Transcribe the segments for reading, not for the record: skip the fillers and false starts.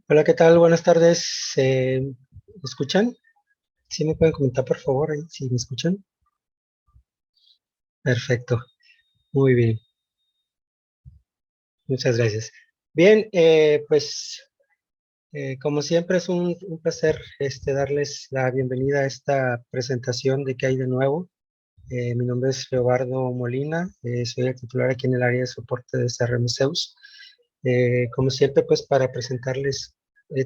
Hola, ¿qué tal? Buenas tardes. ¿Me escuchan? ¿Sí me pueden comentar, por favor, ahí, si me escuchan? Perfecto. Muy bien. Muchas gracias. Bien, como siempre es un placer darles la bienvenida a esta presentación de qué hay de nuevo. Mi nombre es Leobardo Molina, soy el titular aquí en el área de soporte de CRM Zeus. Como siempre, pues para presentarles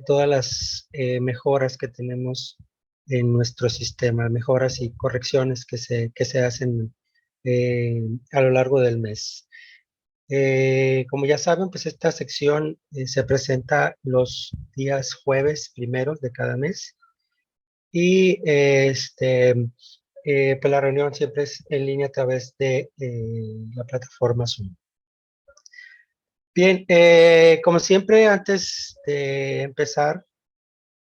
todas las mejoras que tenemos en nuestro sistema, mejoras y correcciones que se hacen a lo largo del mes. Como ya saben, pues esta sección se presenta los días jueves primeros de cada mes y pues la reunión siempre es en línea a través de la plataforma Zoom. Bien, como siempre, antes de empezar,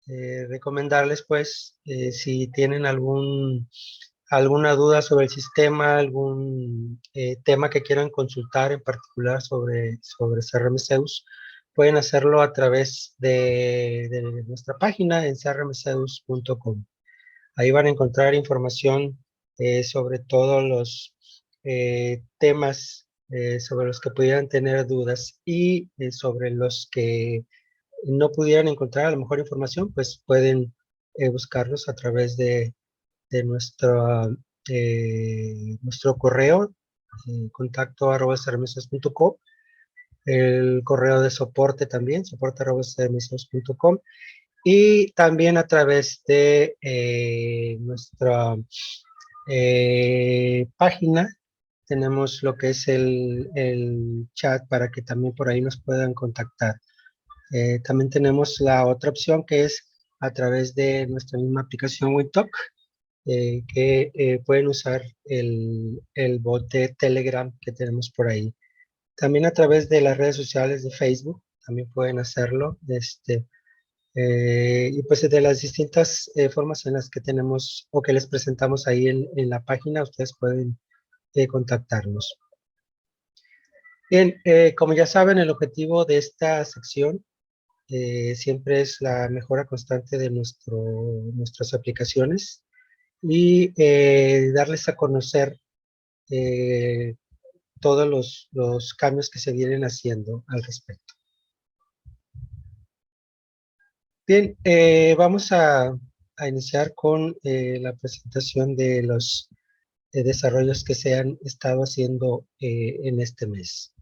recomendarles, pues, si tienen alguna duda sobre el sistema, algún tema que quieran consultar en particular sobre CRM Zeus, pueden hacerlo a través de nuestra página en crmzeus.com. Ahí van a encontrar información sobre todos los temas sobre los que pudieran tener dudas y sobre los que no pudieran encontrar a lo mejor información, pues pueden buscarlos a través de nuestro correo, contacto@crmsos.com, el correo de soporte también, soporte@crmsos.com, y también a través de nuestra página tenemos lo que es el chat para que también por ahí nos puedan contactar. También tenemos la otra opción que es a través de nuestra misma aplicación WinTalk, que pueden usar el bot de Telegram que tenemos por ahí. También a través de las redes sociales de Facebook, también pueden hacerlo. Y pues de las distintas formas en las que tenemos o que les presentamos ahí en la página, ustedes pueden contactarnos. Bien, como ya saben, el objetivo de esta sección siempre es la mejora constante de nuestras aplicaciones y darles a conocer eh, todos los cambios que se vienen haciendo al respecto. Bien, vamos a iniciar con la presentación de los desarrollos que se han estado haciendo en este mes.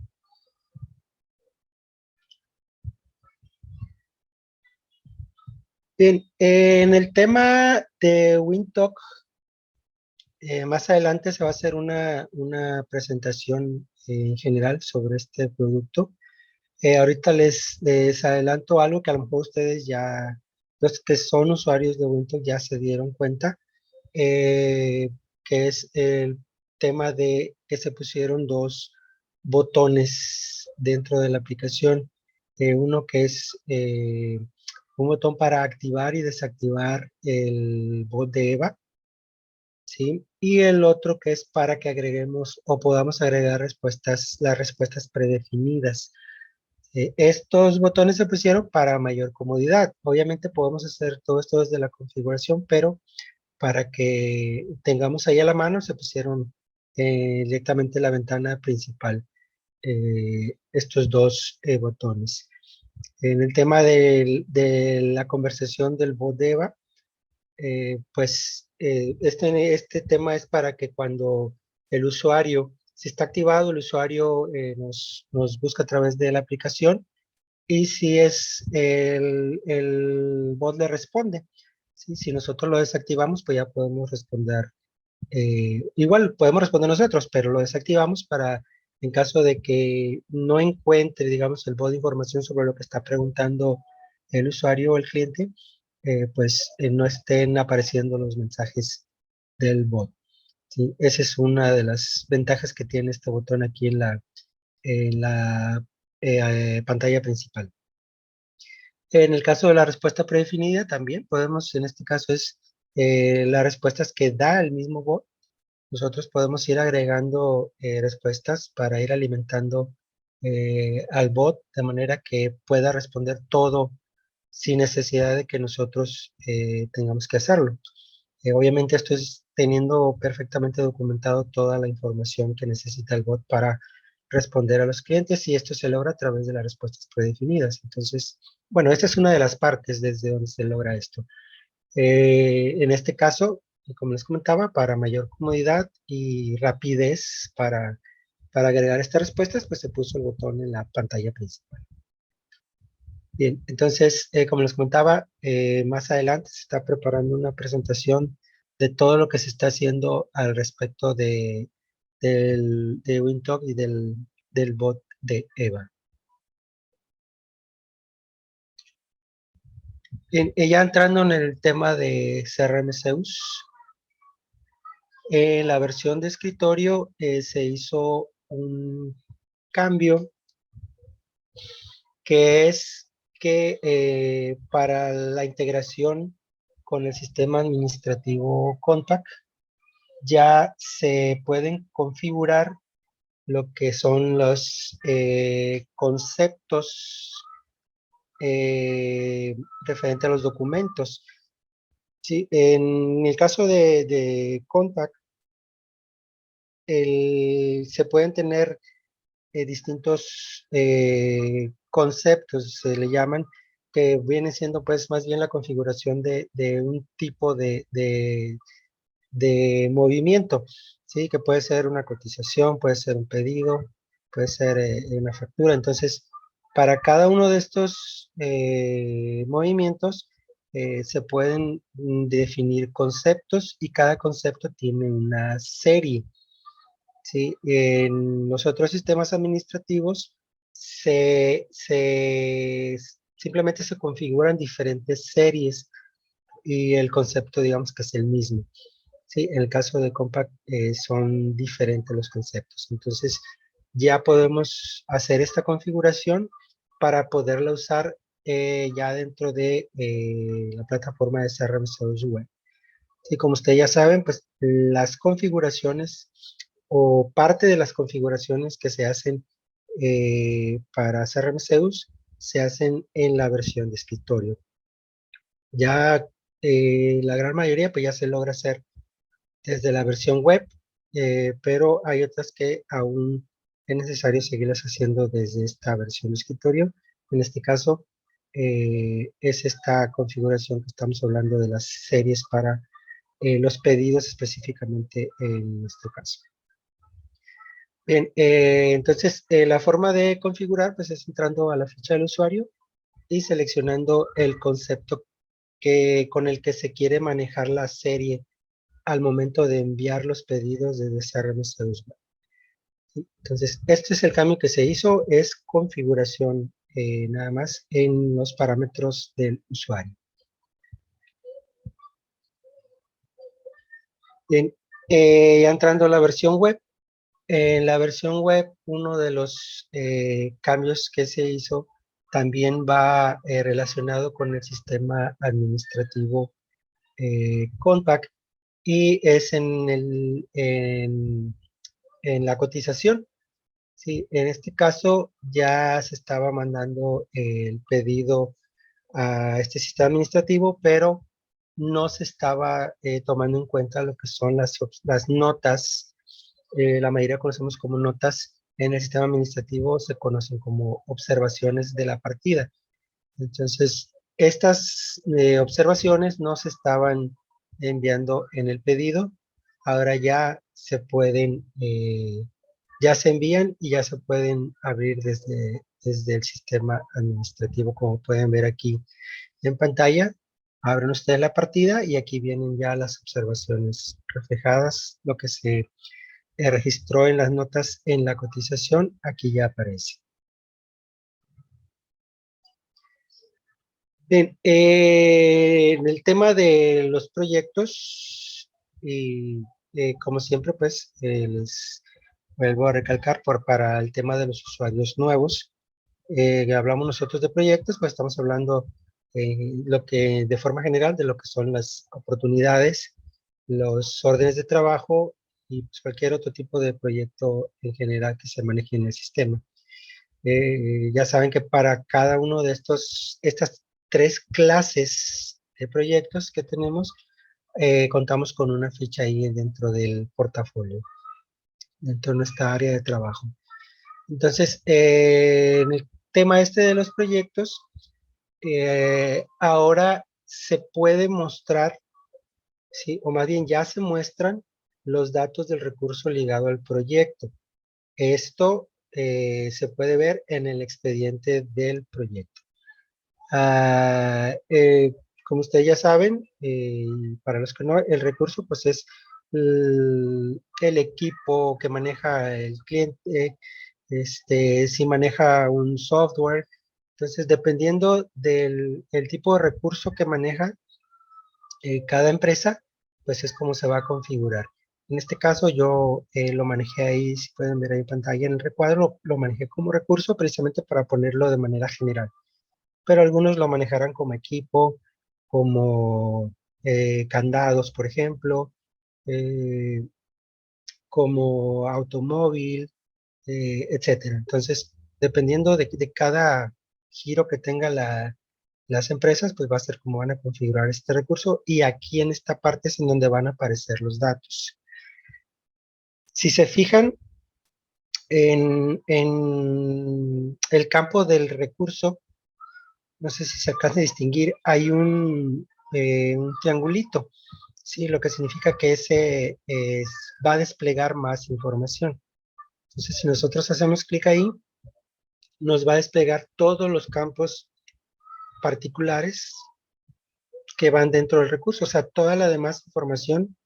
Bien, en el tema de WinTalk, más adelante se va a hacer una presentación en general sobre este producto. Ahorita les adelanto algo que a lo mejor ustedes ya, los que son usuarios de Ubuntu ya se dieron cuenta, eh, que es el tema de que se pusieron dos botones dentro de la aplicación. Uno que es un botón para activar y desactivar el bot de Eva, ¿sí? Y el otro que es para que agreguemos o podamos agregar las respuestas predefinidas. Estos botones se pusieron para mayor comodidad. Obviamente podemos hacer todo esto desde la configuración, pero para que tengamos ahí a la mano se pusieron directamente en la ventana principal estos dos botones. En el tema de la conversación del bot de Eva, este tema es para que cuando el usuario, si está activado, el usuario nos busca a través de la aplicación y si es el bot le responde. ¿Sí? Si nosotros lo desactivamos, pues ya podemos responder. Igual podemos responder nosotros, pero lo desactivamos para, en caso de que no encuentre, digamos, el bot de información sobre lo que está preguntando el usuario o el cliente, no estén apareciendo los mensajes del bot. ¿Sí? Esa es una de las ventajas que tiene este botón aquí en la pantalla principal. En el caso de la respuesta predefinida, también podemos, en este caso es las respuestas que da el mismo bot. Nosotros podemos ir agregando respuestas para ir alimentando al bot de manera que pueda responder todo sin necesidad de que nosotros tengamos que hacerlo. Obviamente esto es teniendo perfectamente documentado toda la información que necesita el bot para responder a los clientes, y esto se logra a través de las respuestas predefinidas. Entonces, bueno, esta es una de las partes desde donde se logra esto. En este caso, como les comentaba, para mayor comodidad y rapidez para agregar estas respuestas, pues se puso el botón en la pantalla principal. Bien, entonces, como les comentaba, más adelante se está preparando una presentación de todo lo que se está haciendo al respecto de WinTalk y del bot de Eva. Bien, ya entrando en el tema de CRM Zeus, en la versión de escritorio se hizo un cambio, que es que para la integración con el sistema administrativo Contact ya se pueden configurar lo que son los conceptos referente a los documentos. Sí, en el caso de Contact, se pueden tener distintos conceptos, se le llaman, que viene siendo pues más bien la configuración de un tipo de movimiento, ¿sí? Que puede ser una cotización, puede ser un pedido, puede ser una factura. Entonces, para cada uno de estos movimientos se pueden definir conceptos, y cada concepto tiene una serie. ¿Sí? En los otros sistemas administrativos simplemente se configuran diferentes series, y el concepto, digamos que es el mismo. ¿Sí? En el caso de Compact son diferentes los conceptos. Entonces ya podemos hacer esta configuración para poderla usar ya dentro de la plataforma de CRM Service Web. Y como ustedes ya saben, pues las configuraciones o parte de las configuraciones que se hacen para CRM Zeus se hacen en la versión de escritorio. Ya la gran mayoría pues ya se logra hacer desde la versión web, pero hay otras que aún es necesario seguirlas haciendo desde esta versión de escritorio. En este caso es esta configuración que estamos hablando de las series para los pedidos específicamente en nuestro caso. Bien, entonces la forma de configurar pues es entrando a la ficha del usuario y seleccionando el concepto con el que se quiere manejar la serie al momento de enviar los pedidos de CRM Service Web. Entonces, este es el cambio que se hizo, es configuración nada más en los parámetros del usuario. Bien, ya entrando a la versión web, en la versión web, uno de los cambios que se hizo también va relacionado con el sistema administrativo Compact, y es en la cotización. Sí, en este caso ya se estaba mandando el pedido a este sistema administrativo, pero no se estaba tomando en cuenta lo que son las notas. La mayoría conocemos como notas, en el sistema administrativo se conocen como observaciones de la partida. Entonces, estas observaciones no se estaban enviando en el pedido, ahora ya se pueden, ya se envían y ya se pueden abrir desde el sistema administrativo, como pueden ver aquí en pantalla. Abren ustedes la partida y aquí vienen ya las observaciones reflejadas, lo que se registró en las notas en la cotización, aquí ya aparece. Bien, en el tema de los proyectos, y como siempre, pues les vuelvo a recalcar para el tema de los usuarios nuevos, hablamos nosotros de proyectos, pues estamos hablando de forma general de lo que son las oportunidades, los órdenes de trabajo y pues, cualquier otro tipo de proyecto en general que se maneje en el sistema. Ya saben que para cada uno de estas 3 clases de proyectos que tenemos, contamos con una ficha ahí dentro del portafolio, dentro de nuestra área de trabajo. Entonces, en el tema este de los proyectos, ahora se puede mostrar, ¿sí? O más bien ya se muestran los datos del recurso ligado al proyecto. Esto se puede ver en el expediente del proyecto. Ah, como ustedes ya saben, para los que no, el recurso pues es el equipo que maneja el cliente, si maneja un software. Entonces, dependiendo el tipo de recurso que maneja cada empresa, pues es como se va a configurar. En este caso yo lo manejé ahí, si pueden ver ahí en pantalla en el recuadro, lo manejé como recurso precisamente para ponerlo de manera general. Pero algunos lo manejarán como equipo, como candados, por ejemplo, eh, como automóvil, etcétera. Entonces, dependiendo de cada giro que tenga las empresas, pues va a ser como van a configurar este recurso y aquí en esta parte es en donde van a aparecer los datos. Si se fijan en el campo del recurso, no sé si se alcanza a distinguir, hay un triangulito, ¿sí? Lo que significa que ese va a desplegar más información. Entonces, si nosotros hacemos clic ahí, nos va a desplegar todos los campos particulares que van dentro del recurso, o sea, toda la demás información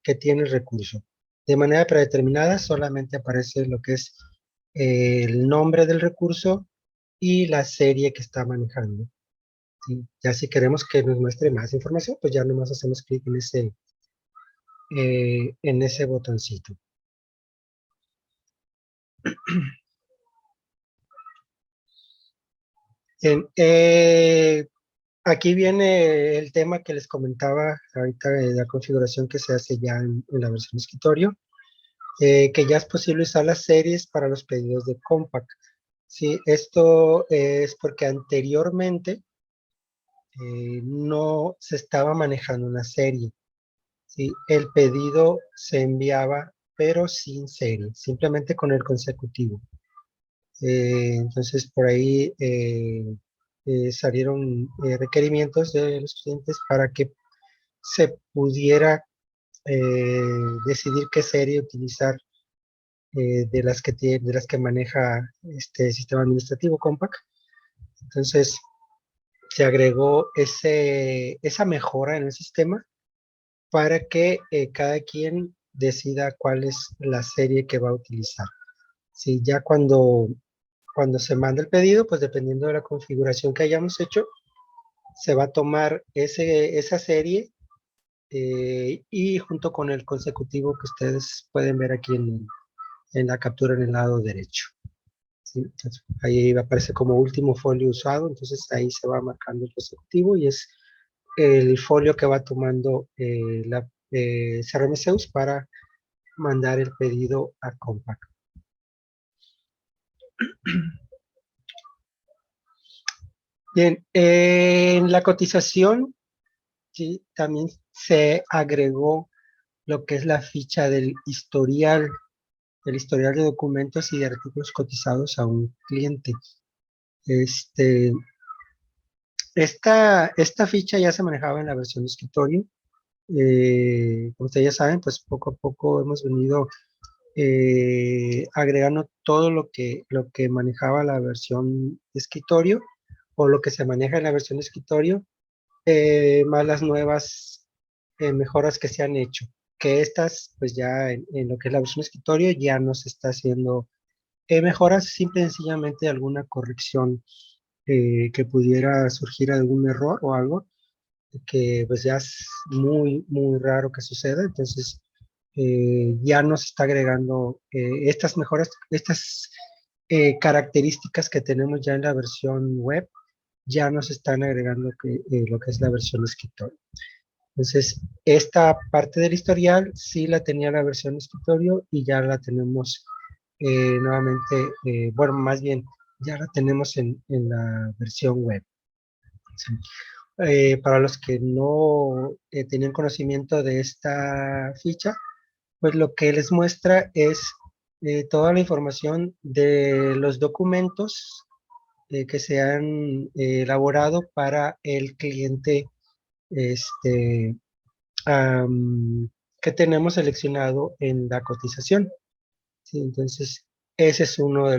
que tiene el recurso. De manera predeterminada solamente aparece lo que es el nombre del recurso y la serie que está manejando. ¿Sí? Ya si queremos que nos muestre más información, pues ya nomás hacemos clic en ese botoncito. Bien, aquí viene el tema que les comentaba ahorita de la configuración que se hace ya en la versión escritorio, que ya es posible usar las series para los pedidos de Compaq. Sí, esto es porque anteriormente no se estaba manejando una serie. ¿Sí? El pedido se enviaba, pero sin serie, simplemente con el consecutivo. Entonces, por ahí salieron requerimientos de los clientes para que se pudiera eh, decidir qué serie utilizar de las que maneja este sistema administrativo Compaq. Entonces, se agregó esa mejora en el sistema para que cada quien decida cuál es la serie que va a utilizar. Si ya cuando se manda el pedido, pues dependiendo de la configuración que hayamos hecho, se va a tomar esa serie y junto con el consecutivo que ustedes pueden ver aquí en la captura en el lado derecho. ¿Sí? Entonces, ahí aparece como último folio usado, entonces ahí se va marcando el consecutivo y es el folio que va tomando la CRM para mandar el pedido a Compaq. Bien, en la cotización sí, también se agregó lo que es la ficha del historial, el historial de documentos y de artículos cotizados a un cliente. Este, esta ficha ya se manejaba en la versión de escritorio. Como ustedes ya saben, pues poco a poco hemos venido agregando todo lo que manejaba la versión de escritorio o lo que se maneja en la versión de escritorio, más las nuevas mejoras que se han hecho. Que estas, pues ya en lo que es la versión de escritorio, ya no se está haciendo mejoras, simple y sencillamente alguna corrección que pudiera surgir algún error o algo, que pues ya es muy, muy raro que suceda. Entonces, ya nos está agregando estas mejoras, estas características que tenemos ya en la versión web, ya nos están agregando lo que es la versión escritorio. Entonces, esta parte del historial sí la tenía la versión escritorio y ya la tenemos nuevamente, bueno, más bien, ya la tenemos en la versión web. Sí. Para los que no tenían conocimiento de esta ficha, pues lo que les muestra es toda la información de los documentos que se han elaborado para el cliente este, am, que tenemos seleccionado en la cotización. ¿Sí? Entonces, ese es uno de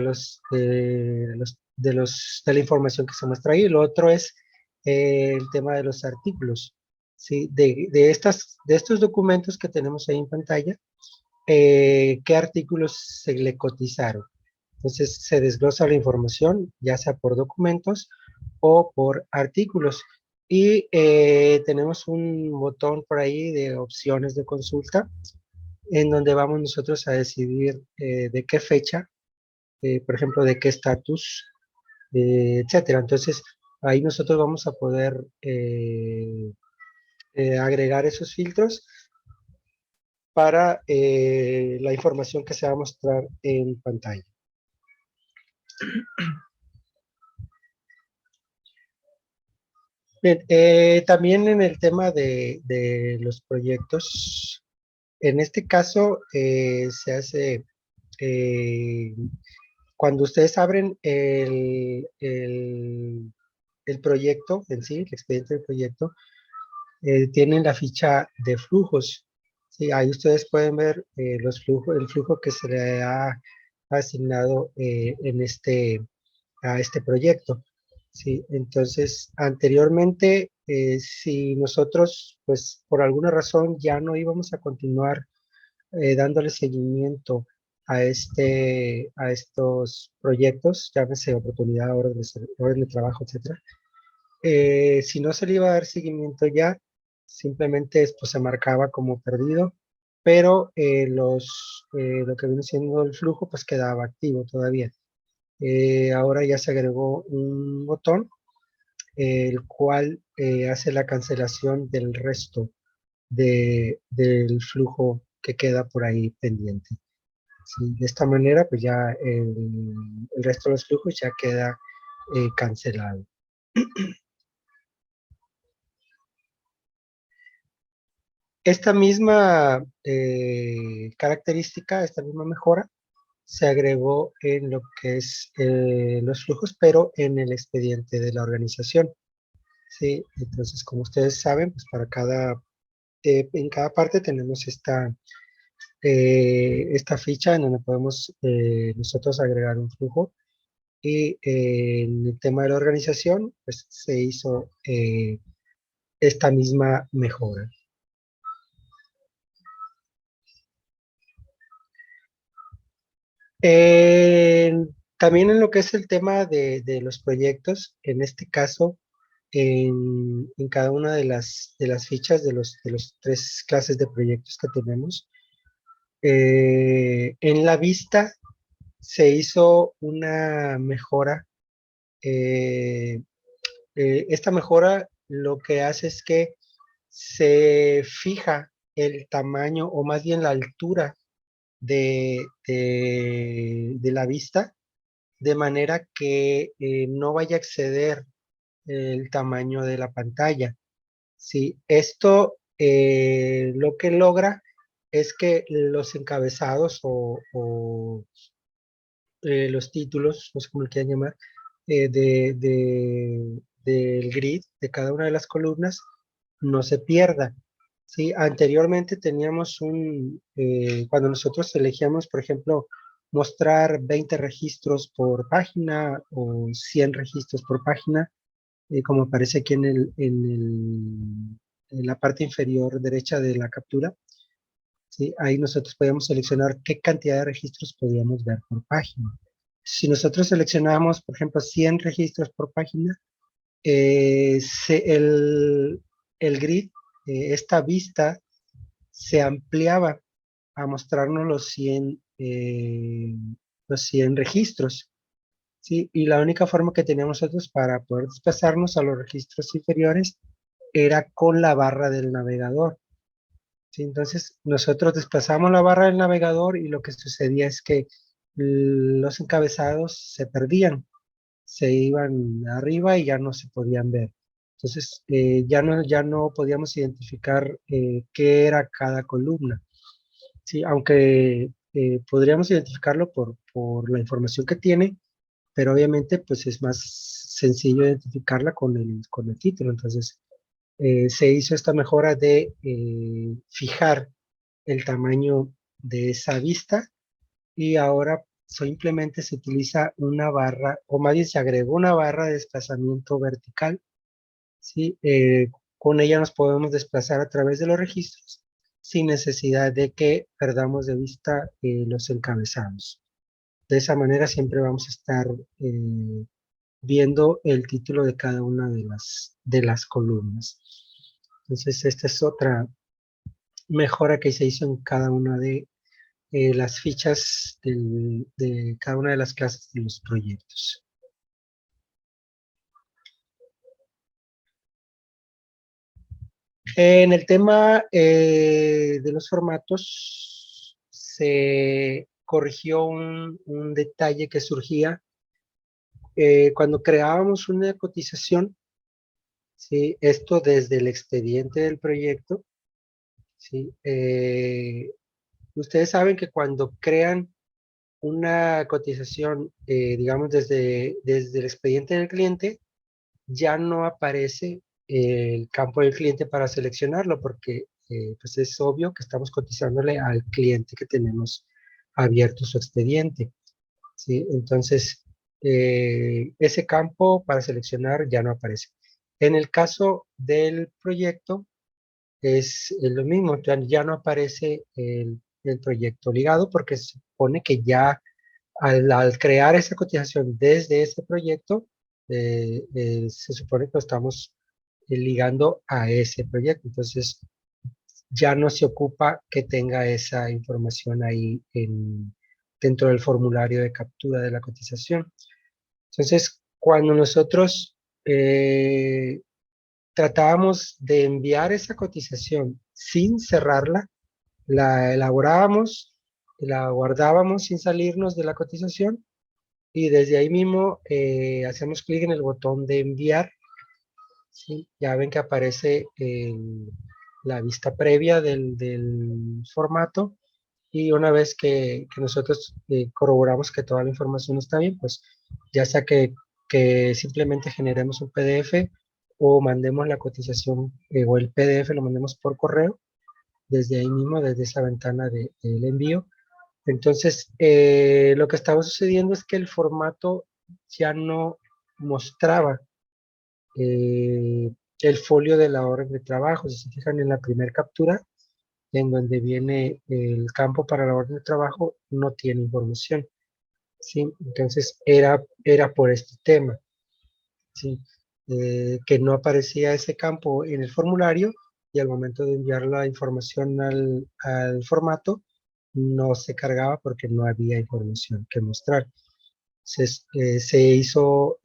la información que se muestra ahí. Lo otro es el tema de los artículos. ¿Sí? De estos documentos que tenemos ahí en pantalla, qué artículos se le cotizaron. Entonces se desglosa la información, ya sea por documentos o por artículos. Y tenemos un botón por ahí de opciones de consulta, en donde vamos nosotros a decidir de qué fecha, por ejemplo, de qué estatus, etcétera. Entonces, ahí nosotros vamos a poder agregar esos filtros para la información que se va a mostrar en pantalla. Bien, también en el tema de los proyectos, en este caso se hace, eh, cuando ustedes abren el proyecto en sí, el expediente del proyecto, tienen la ficha de flujos. Sí, ahí ustedes pueden ver el flujo que se le ha asignado a este proyecto. Sí, entonces anteriormente, si nosotros, pues por alguna razón ya no íbamos a continuar dándole seguimiento a estos proyectos, llámese oportunidad, orden de trabajo, etcétera. Si no se le iba a dar seguimiento ya, simplemente pues, se marcaba como perdido, pero lo que viene siendo el flujo, pues quedaba activo todavía. Ahora ya se agregó un botón, el cual hace la cancelación del resto del flujo que queda por ahí pendiente. ¿Sí? De esta manera, pues ya el resto de los flujos ya queda cancelado. Esta misma característica, esta misma mejora, se agregó en lo que es los flujos, pero en el expediente de la organización. ¿Sí? Entonces, como ustedes saben, pues en cada parte tenemos esta ficha en donde podemos nosotros agregar un flujo y en el tema de la organización, pues se hizo esta misma mejora. También en lo que es el tema de los proyectos, en este caso, en cada una de las fichas de los 3 clases de proyectos que tenemos, en la vista se hizo una mejora. eh, Esta mejora lo que hace es que se fija el tamaño o más bien la altura de la vista, de manera que no vaya a exceder el tamaño de la pantalla. Sí, esto lo que logra es que los encabezados o los títulos, no sé cómo le quieran llamar, del grid de cada una de las columnas no se pierda. ¿Sí? Anteriormente teníamos cuando nosotros elegíamos, por ejemplo, mostrar 20 registros por página o 100 registros por página, como aparece aquí en la parte inferior derecha de la captura. ¿Sí? Ahí nosotros podíamos seleccionar qué cantidad de registros podíamos ver por página. Si nosotros seleccionamos, por ejemplo, 100 registros por página, el grid, esta vista, se ampliaba a mostrarnos los 100 registros. ¿Sí? Y la única forma que teníamos nosotros para poder desplazarnos a los registros inferiores era con la barra del navegador. ¿Sí? Entonces, nosotros desplazamos la barra del navegador y lo que sucedía es que los encabezados se perdían, se iban arriba y ya no se podían ver. Entonces, ya no podíamos identificar qué era cada columna. Sí, aunque podríamos identificarlo por la información que tiene, pero obviamente pues es más sencillo identificarla con el título. Entonces, se hizo esta mejora de fijar el tamaño de esa vista y ahora simplemente se utiliza una barra, o más bien se agregó una barra de desplazamiento vertical, ¿sí? Con ella nos podemos desplazar a través de los registros sin necesidad de que perdamos de vista los encabezados. De esa manera siempre vamos a estar viendo el título de cada una de las columnas. Entonces, esta es otra mejora que se hizo en cada una de las fichas de cada una de las clases de los proyectos. En el tema de los formatos, se corrigió un detalle que surgía cuando creábamos una cotización, ¿sí? Esto desde el expediente del proyecto, ¿sí? Ustedes saben que cuando crean una cotización, digamos, desde el expediente del cliente, ya no aparece el campo del cliente para seleccionarlo, porque pues es obvio que estamos cotizándole al cliente que tenemos abierto su expediente, ¿sí? Entonces, ese campo para seleccionar ya no aparece. En el caso del proyecto, es lo mismo, ya no aparece el proyecto ligado porque se supone que ya al crear esa cotización desde ese proyecto, se supone que lo estamos ligando a ese proyecto. Entonces, ya no se ocupa que tenga esa información ahí dentro del formulario de captura de la cotización. Entonces, cuando nosotros tratábamos de enviar esa cotización sin cerrarla, la elaborábamos, la guardábamos sin salirnos de la cotización y desde ahí mismo hacemos clic en el botón de enviar, ¿sí? Ya ven que aparece la vista previa del formato y una vez que nosotros corroboramos que toda la información está bien, pues ya sea que simplemente generemos un PDF o mandemos la cotización o el PDF lo mandemos por correo, desde ahí mismo, desde esa ventana del envío. Entonces, lo que estaba sucediendo es que el formato ya no mostraba el folio de la orden de trabajo. Si se fijan en la primera captura, en donde viene el campo para la orden de trabajo, no tiene información, ¿sí? Entonces, era por este tema, ¿sí? Que no aparecía ese campo en el formulario y al momento de enviar la información al formato, no se cargaba porque no había información que mostrar. Se hizo,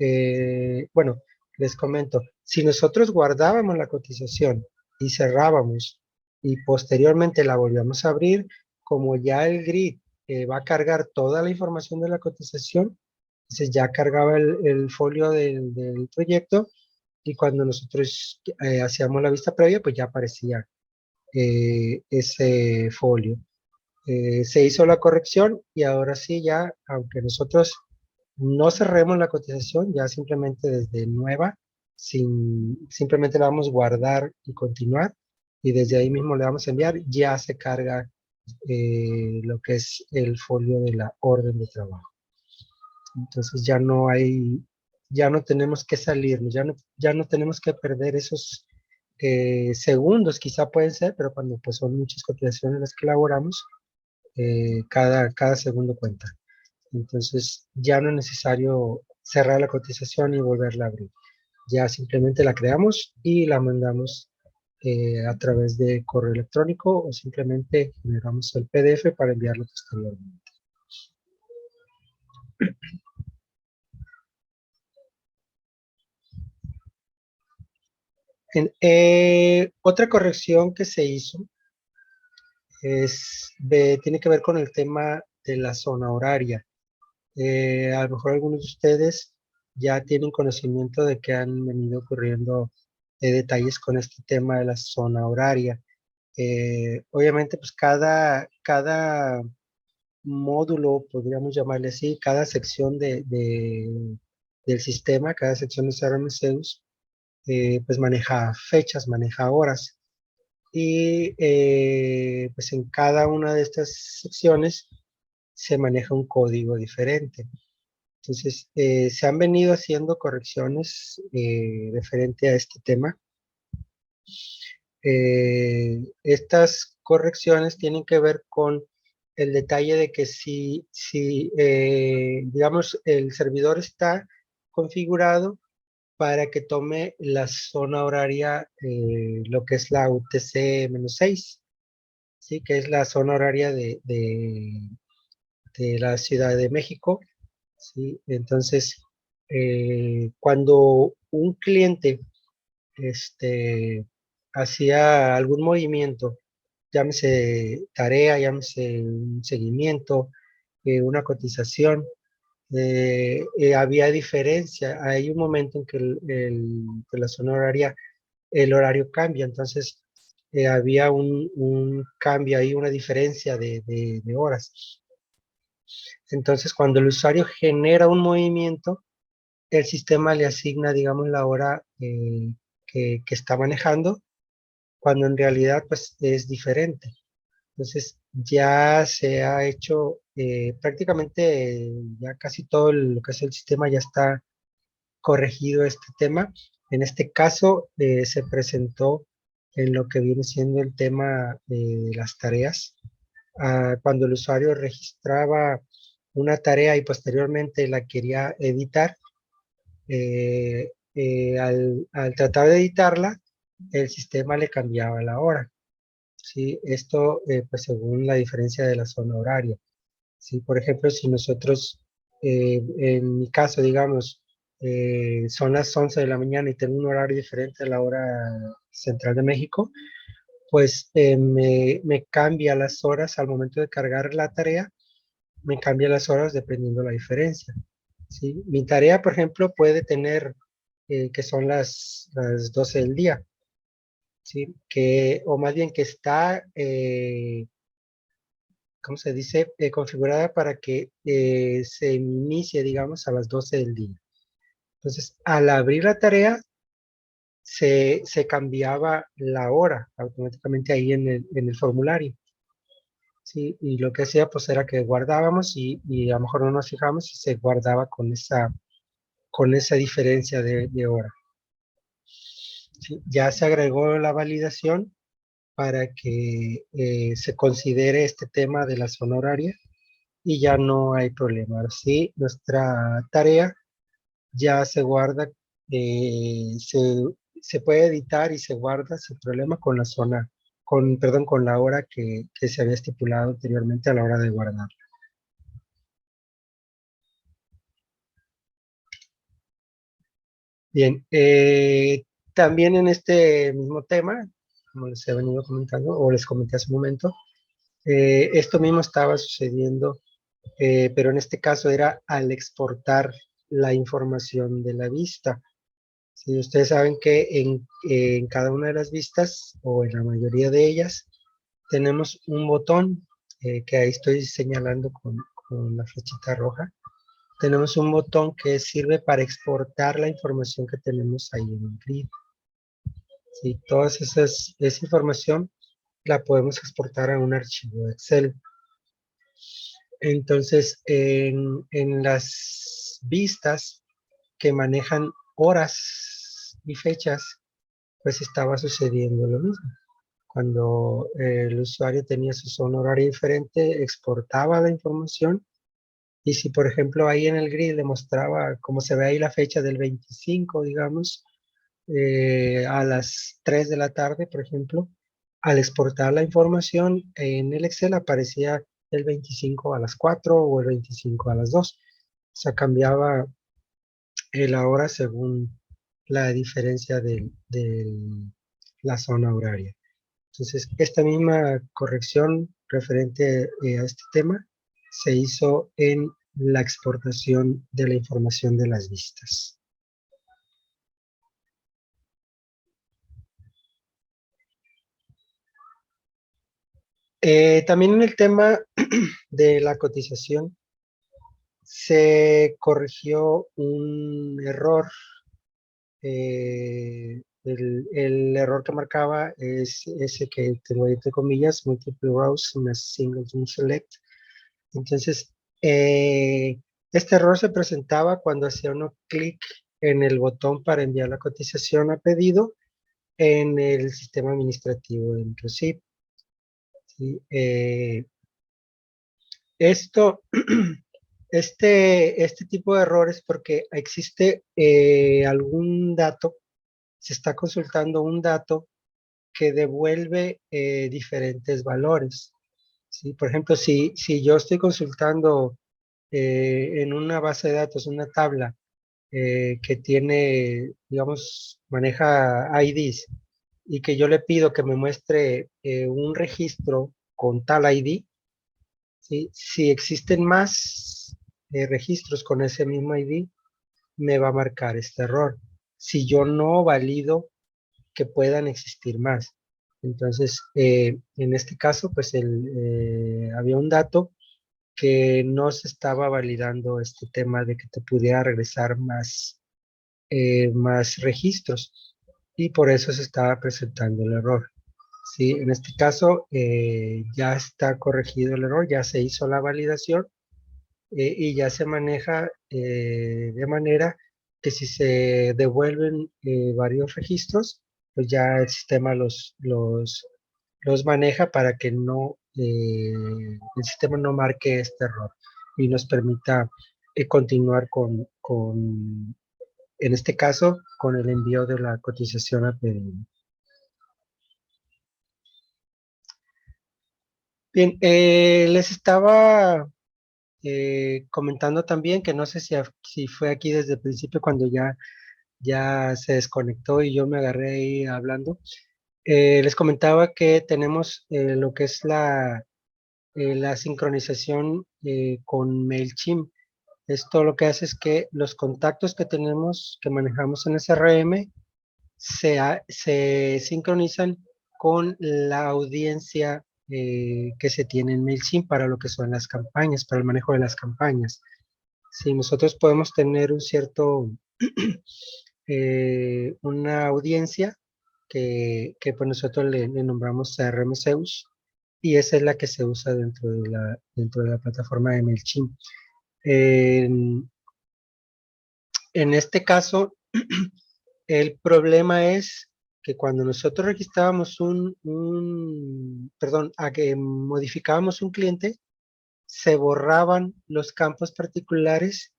bueno, les comento, si nosotros guardábamos la cotización y cerrábamos y posteriormente la volvíamos a abrir, como ya el grid va a cargar toda la información de la cotización, entonces ya cargaba el folio del proyecto y cuando nosotros hacíamos la vista previa, pues ya aparecía ese folio. Se hizo la corrección y ahora sí ya, aunque nosotros no cerremos la cotización, ya simplemente desde nueva, simplemente le damos guardar y continuar, y desde ahí mismo le damos a enviar, ya se carga lo que es el folio de la orden de trabajo. Entonces ya no tenemos que salirnos, ya no tenemos que perder esos segundos, quizá pueden ser, pero cuando pues son muchas cotizaciones las que elaboramos, cada segundo cuenta. Entonces ya no es necesario cerrar la cotización y volverla a abrir. Ya simplemente la creamos y la mandamos a través de correo electrónico o simplemente generamos el PDF para enviarlo posteriormente. Otra corrección que se hizo tiene que ver con el tema de la zona horaria. A lo mejor algunos de ustedes ya tienen conocimiento de que han venido ocurriendo detalles con este tema de la zona horaria. Obviamente, pues cada módulo, podríamos llamarle así, cada sección del sistema, cada sección de CRM Zeus, pues maneja fechas, maneja horas. Y pues en cada una de estas secciones se maneja un código diferente. Entonces, se han venido haciendo correcciones referente a este tema. Estas correcciones tienen que ver con el detalle de que si digamos, el servidor está configurado para que tome la zona horaria, lo que es la UTC-6, ¿sí? Que es la zona horaria de la Ciudad de México, ¿sí? Entonces, cuando un cliente hacía algún movimiento, llámese tarea, llámese un seguimiento, una cotización, había diferencia. Hay un momento en que que la zona horaria, el horario cambia, entonces había un cambio ahí, una diferencia de horas. Entonces, cuando el usuario genera un movimiento, el sistema le asigna, digamos, la hora que está manejando, cuando en realidad pues es diferente. Entonces ya se ha hecho prácticamente ya casi todo lo que es el sistema ya está corregido este tema. En este caso se presentó en lo que viene siendo el tema de las tareas. Cuando el usuario registraba una tarea y posteriormente la quería editar, al tratar de editarla, el sistema le cambiaba la hora. ¿Sí? Esto, pues según la diferencia de la zona horaria. ¿Sí? Por ejemplo, si nosotros, en mi caso, digamos, son las 11 de la mañana y tengo un horario diferente a la hora central de México, pues me cambia las horas al momento de cargar la tarea, me cambia las horas dependiendo la diferencia. ¿Sí? Mi tarea, por ejemplo, puede tener que son las 12 del día, ¿sí? O más bien que está, ¿cómo se dice? Configurada para que se inicie, digamos, a las 12 del día. Entonces, al abrir la tarea, se cambiaba la hora automáticamente ahí en el formulario. ¿Sí? Y lo que hacía, pues, era que guardábamos y a lo mejor no nos fijamos y se guardaba con esa diferencia de hora. ¿Sí? Ya se agregó la validación para que se considere este tema de la zona horaria y ya no hay problema. Así, nuestra tarea ya se guarda, eh, se, se puede editar y se guarda sin problema con la zona, perdón, con la hora que se había estipulado anteriormente a la hora de guardar. Bien, también en este mismo tema, como les he venido comentando, o les comenté hace un momento, esto mismo estaba sucediendo, pero en este caso era al exportar la información de la vista. Si ustedes saben que en cada una de las vistas, o en la mayoría de ellas, tenemos un botón que ahí estoy señalando con la flechita roja. Tenemos un botón que sirve para exportar la información que tenemos ahí en el grid. ¿Sí? Esa información la podemos exportar a un archivo de Excel. Entonces, en las vistas que manejan horas y fechas, pues estaba sucediendo lo mismo. Cuando el usuario tenía su zona horaria diferente, exportaba la información y si, por ejemplo, ahí en el grid le mostraba, como se ve ahí la fecha del 25, digamos, a las 3 de la tarde, por ejemplo, al exportar la información en el Excel aparecía el 25 a las 4 o el 25 a las 2. O sea, cambiaba la hora según la diferencia de la zona horaria. Entonces, esta misma corrección referente a este tema se hizo en la exportación de la información de las vistas. También en el tema de la cotización se corrigió un error. El error que marcaba es ese que tengo ahí entre comillas, multiple rows in a single select. Entonces, este error se presentaba cuando hacía uno clic en el botón para enviar la cotización a pedido en el sistema administrativo de Microsoft. ¿Sí? Esto, este tipo de errores porque existe algún dato, se está consultando un dato que devuelve diferentes valores. ¿Sí? Por ejemplo, si yo estoy consultando en una base de datos, una tabla que tiene, digamos, maneja IDs y que yo le pido que me muestre un registro con tal ID, ¿sí? Si existen más registros con ese mismo ID, me va a marcar este error. Si yo no valido que puedan existir más. Entonces, en este caso, pues había un dato que no se estaba validando este tema de que te pudiera regresar más registros y por eso se estaba presentando el error. Sí, en este caso ya está corregido el error, ya se hizo la validación y ya se maneja de manera que si se devuelven varios registros, pues ya el sistema los maneja para que no, el sistema no marque este error y nos permita continuar en este caso, con el envío de la cotización a pedido. Bien, les estaba comentando también que no sé si fue aquí desde el principio cuando ya se desconectó y yo me agarré ahí hablando. Les comentaba que tenemos lo que es la sincronización con MailChimp. Esto lo que hace es que los contactos que tenemos, que manejamos en SRM, se sincronizan con la audiencia que se tiene en MailChimp para lo que son las campañas, para el manejo de las campañas. Si nosotros podemos tener un cierto, una audiencia que pues nosotros le nombramos CRM Zeus y esa es la que se usa dentro de la plataforma de MailChimp. En este caso, el problema es que cuando nosotros registrábamos perdón, a que modificábamos un cliente, se borraban los campos particulares,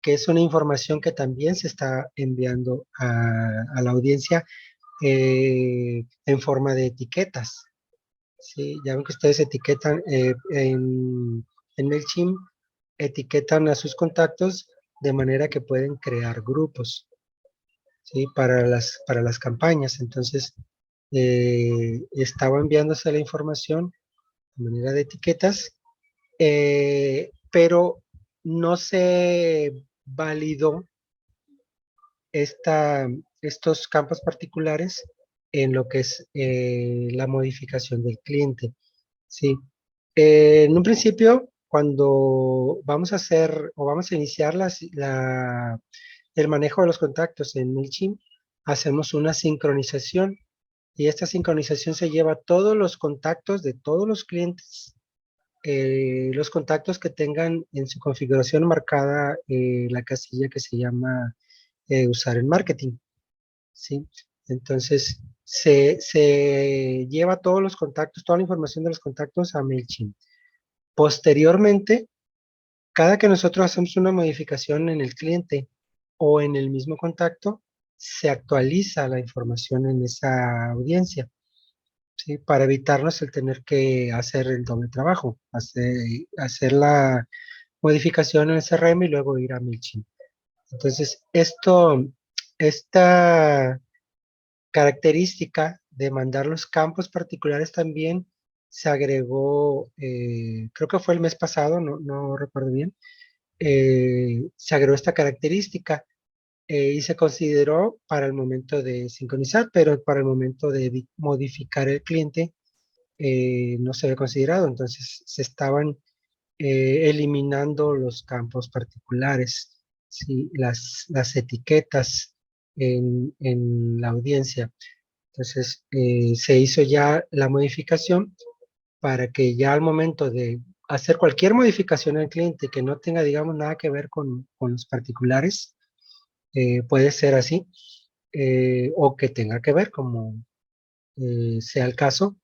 que es una información que también se está enviando a la audiencia en forma de etiquetas. ¿Sí? Ya ven que ustedes etiquetan en MailChimp, etiquetan a sus contactos de manera que pueden crear grupos. ¿Sí? Para las campañas. Entonces, estaba enviándose la información de manera de etiquetas, pero no se validó estos campos particulares en lo que es la modificación del cliente. ¿Sí? En un principio, cuando vamos a hacer o vamos a iniciar el manejo de los contactos en MailChimp, hacemos una sincronización y esta sincronización se lleva a todos los contactos de todos los clientes, los contactos que tengan en su configuración marcada la casilla que se llama usar en marketing, ¿sí? Entonces, se lleva todos los contactos, toda la información de los contactos a MailChimp. Posteriormente, cada que nosotros hacemos una modificación en el cliente o en el mismo contacto, se actualiza la información en esa audiencia, ¿sí? Para evitarnos el tener que hacer el doble trabajo, hacer la modificación en el CRM y luego ir a MailChimp. Entonces, esta característica de mandar los campos particulares también se agregó, creo que fue el mes pasado, no recuerdo bien, se agregó esta característica y se consideró para el momento de sincronizar, pero para el momento de modificar el cliente no se había considerado, entonces se estaban eliminando los campos particulares, ¿sí? Las etiquetas en la audiencia. Entonces, se hizo ya la modificación para que ya al momento de hacer cualquier modificación al cliente que no tenga, digamos, nada que ver con los particulares, puede ser así, o que tenga que ver, como sea el caso,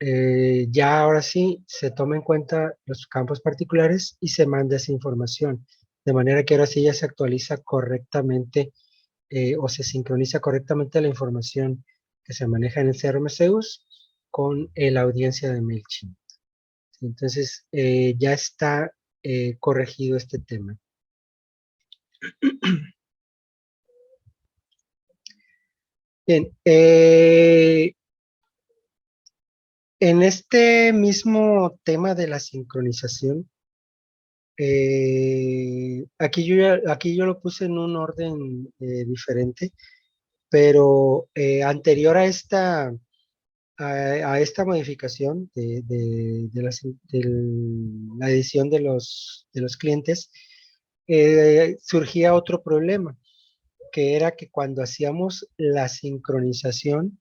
ya ahora sí se toma en cuenta los campos particulares y se manda esa información, de manera que ahora sí ya se actualiza correctamente o se sincroniza correctamente la información que se maneja en el CRM Zeus con la audiencia de MailChimp. Entonces, ya está corregido este tema. Bien, en este mismo tema de la sincronización, aquí yo lo puse en un orden diferente, pero anterior a esta modificación la edición de los clientes, surgía otro problema, que era que cuando hacíamos la sincronización,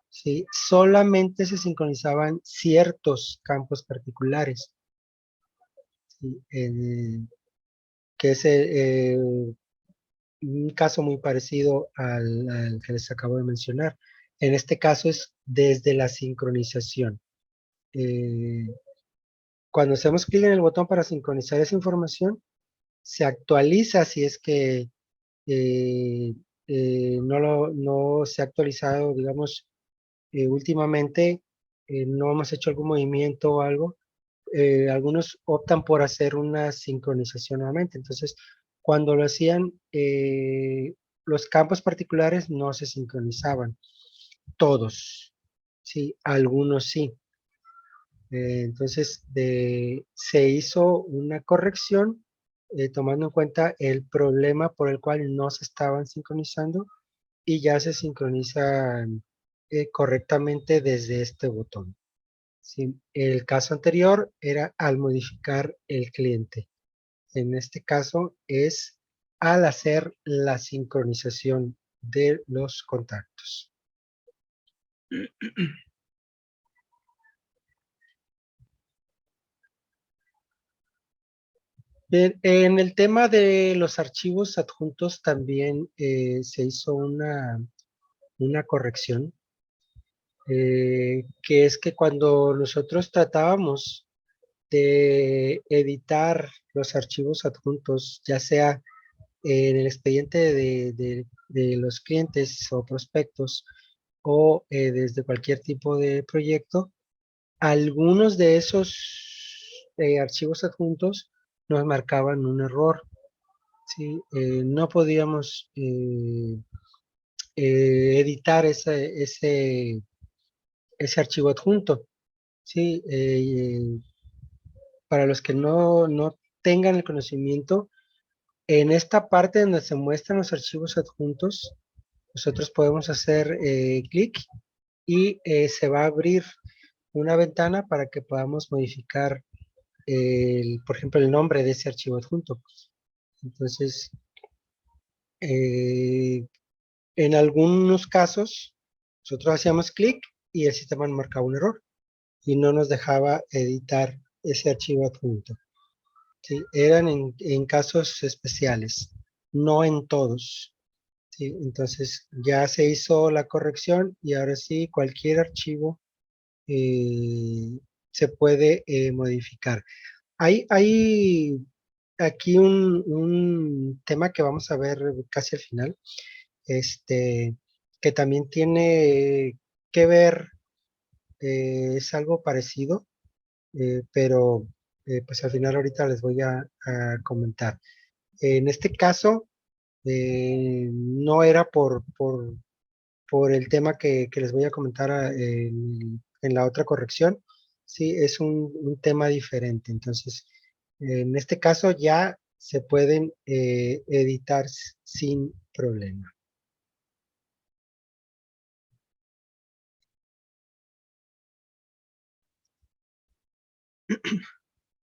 ¿sí? Solamente se sincronizaban ciertos campos particulares, ¿sí? Que es un caso muy parecido al que les acabo de mencionar. En este caso es desde la sincronización. Eh, Cuando hacemos clic en el botón para sincronizar esa información, se actualiza si es que eh, no se ha actualizado, digamos, últimamente, no hemos hecho algún movimiento o algo. Algunos optan por hacer una sincronización nuevamente. Entonces, cuando lo hacían, los campos particulares no se sincronizaban, todos, sí, algunos sí. Entonces, se hizo una corrección tomando en cuenta el problema por el cual no se estaban sincronizando y ya se sincronizan correctamente desde este botón. ¿Sí? El caso anterior era al modificar el cliente. En este caso es al hacer la sincronización de los contactos. Bien, en el tema de los archivos adjuntos también se hizo una corrección, que es que cuando nosotros tratábamos de editar los archivos adjuntos, ya sea en el expediente de los clientes o prospectos o desde cualquier tipo de proyecto, algunos de esos archivos adjuntos nos marcaban un error. ¿Sí? No podíamos editar ese archivo adjunto. ¿Sí? Para los que no tengan el conocimiento, en esta parte donde se muestran los archivos adjuntos, nosotros podemos hacer clic y se va a abrir una ventana para que podamos modificar, por ejemplo, el nombre de ese archivo adjunto. Entonces, eh, en algunos casos, nosotros hacíamos clic y el sistema nos marcaba un error y no nos dejaba editar ese archivo adjunto. ¿Sí? Eran en casos especiales, no en todos. ¿Sí? Entonces ya se hizo la corrección y ahora sí cualquier archivo se puede modificar. Hay aquí un tema que vamos a ver casi al final, este, que también tiene que ver, es algo parecido, pero pues al final ahorita les voy a comentar. En este caso, no era por el tema que les voy a comentar en la otra corrección, sí, es un tema diferente. Entonces, en este caso ya se pueden editar sin problema.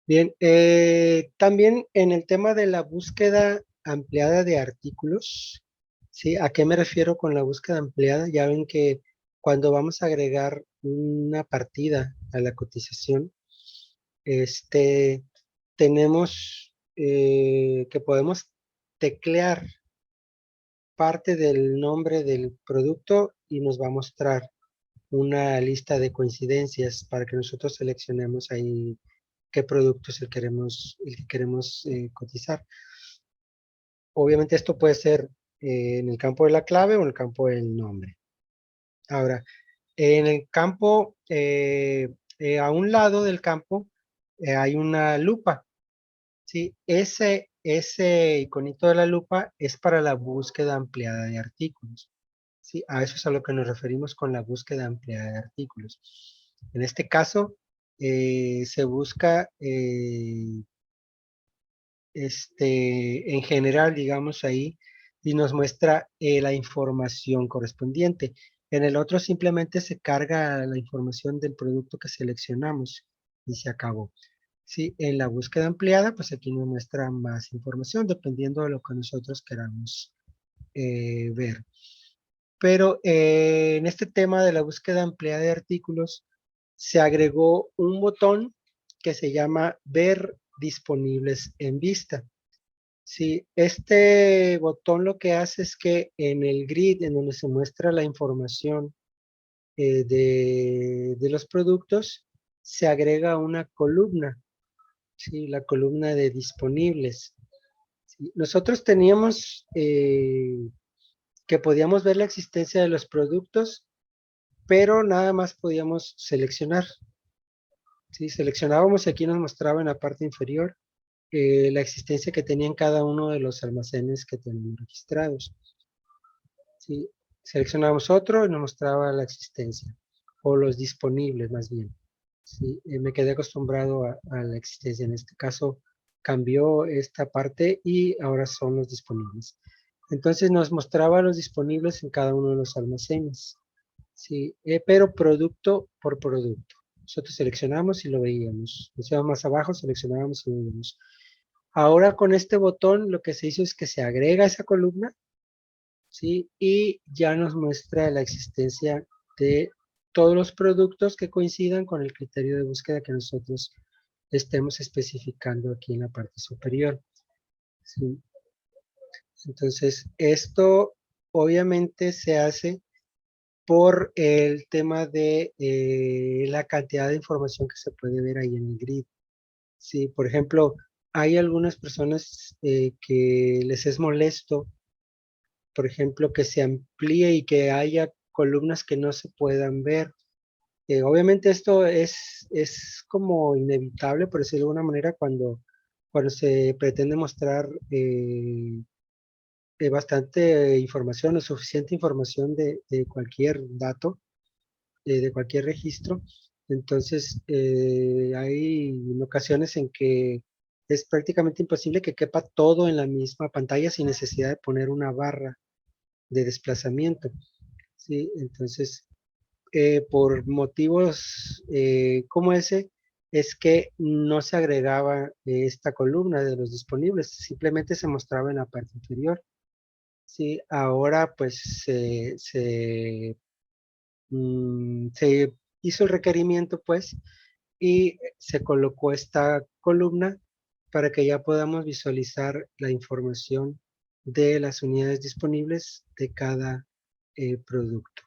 Bien, también en el tema de la búsqueda ampliada de artículos, ¿sí? ¿A qué me refiero con la búsqueda ampliada? Ya ven que cuando vamos a agregar una partida a la cotización, este, tenemos que podemos teclear parte del nombre del producto y nos va a mostrar una lista de coincidencias para que nosotros seleccionemos ahí qué producto es el que queremos cotizar. Obviamente esto puede ser en el campo de la clave o en el campo del nombre. Ahora, en el campo, a un lado del campo, hay una lupa, ¿sí? Ese iconito de la lupa es para la búsqueda ampliada de artículos, ¿sí? A eso es a lo que nos referimos con la búsqueda ampliada de artículos. En este caso, se busca en general, digamos ahí, y nos muestra la información correspondiente. En el otro simplemente se carga la información del producto que seleccionamos y se acabó. Sí, en la búsqueda ampliada, pues aquí nos muestra más información dependiendo de lo que nosotros queramos ver. Pero en este tema de la búsqueda ampliada de artículos, se agregó un botón que se llama Ver disponibles en vista. Sí, este botón lo que hace es que en el grid, en donde se muestra la información de los productos, se agrega una columna, ¿sí? La columna de disponibles. ¿Sí? Nosotros teníamos que podíamos ver la existencia de los productos, pero nada más podíamos seleccionar. ¿Sí? Seleccionábamos y aquí nos mostraba en la parte inferior la existencia que tenían cada uno de los almacenes que teníamos registrados. ¿Sí? Seleccionábamos otro y nos mostraba la existencia, o los disponibles más bien. ¿Sí? Me quedé acostumbrado a la existencia. En este caso cambió esta parte y ahora son los disponibles. Entonces nos mostraba los disponibles en cada uno de los almacenes. Sí, pero producto por producto. Nosotros seleccionamos y lo veíamos. Nos íbamos más abajo, seleccionábamos y lo veíamos. Ahora con este botón lo que se hizo es que se agrega esa columna, ¿sí? Y ya nos muestra la existencia de todos los productos que coincidan con el criterio de búsqueda que nosotros estemos especificando aquí en la parte superior. ¿Sí? Entonces, esto obviamente se hace por el tema de la cantidad de información que se puede ver ahí en el grid. Sí, por ejemplo, hay algunas personas que les es molesto, por ejemplo, que se amplíe y que haya columnas que no se puedan ver. Obviamente esto es como inevitable, por decirlo de alguna manera, cuando se pretende mostrar bastante información o suficiente información de cualquier dato, de cualquier registro. Entonces, hay ocasiones en que es prácticamente imposible que quepa todo en la misma pantalla sin necesidad de poner una barra de desplazamiento. ¿Sí? Entonces, por motivos como ese, es que no se agregaba esta columna de los disponibles, simplemente se mostraba en la parte inferior. Sí, ahora pues se hizo el requerimiento pues y se colocó esta columna para que ya podamos visualizar la información de las unidades disponibles de cada producto.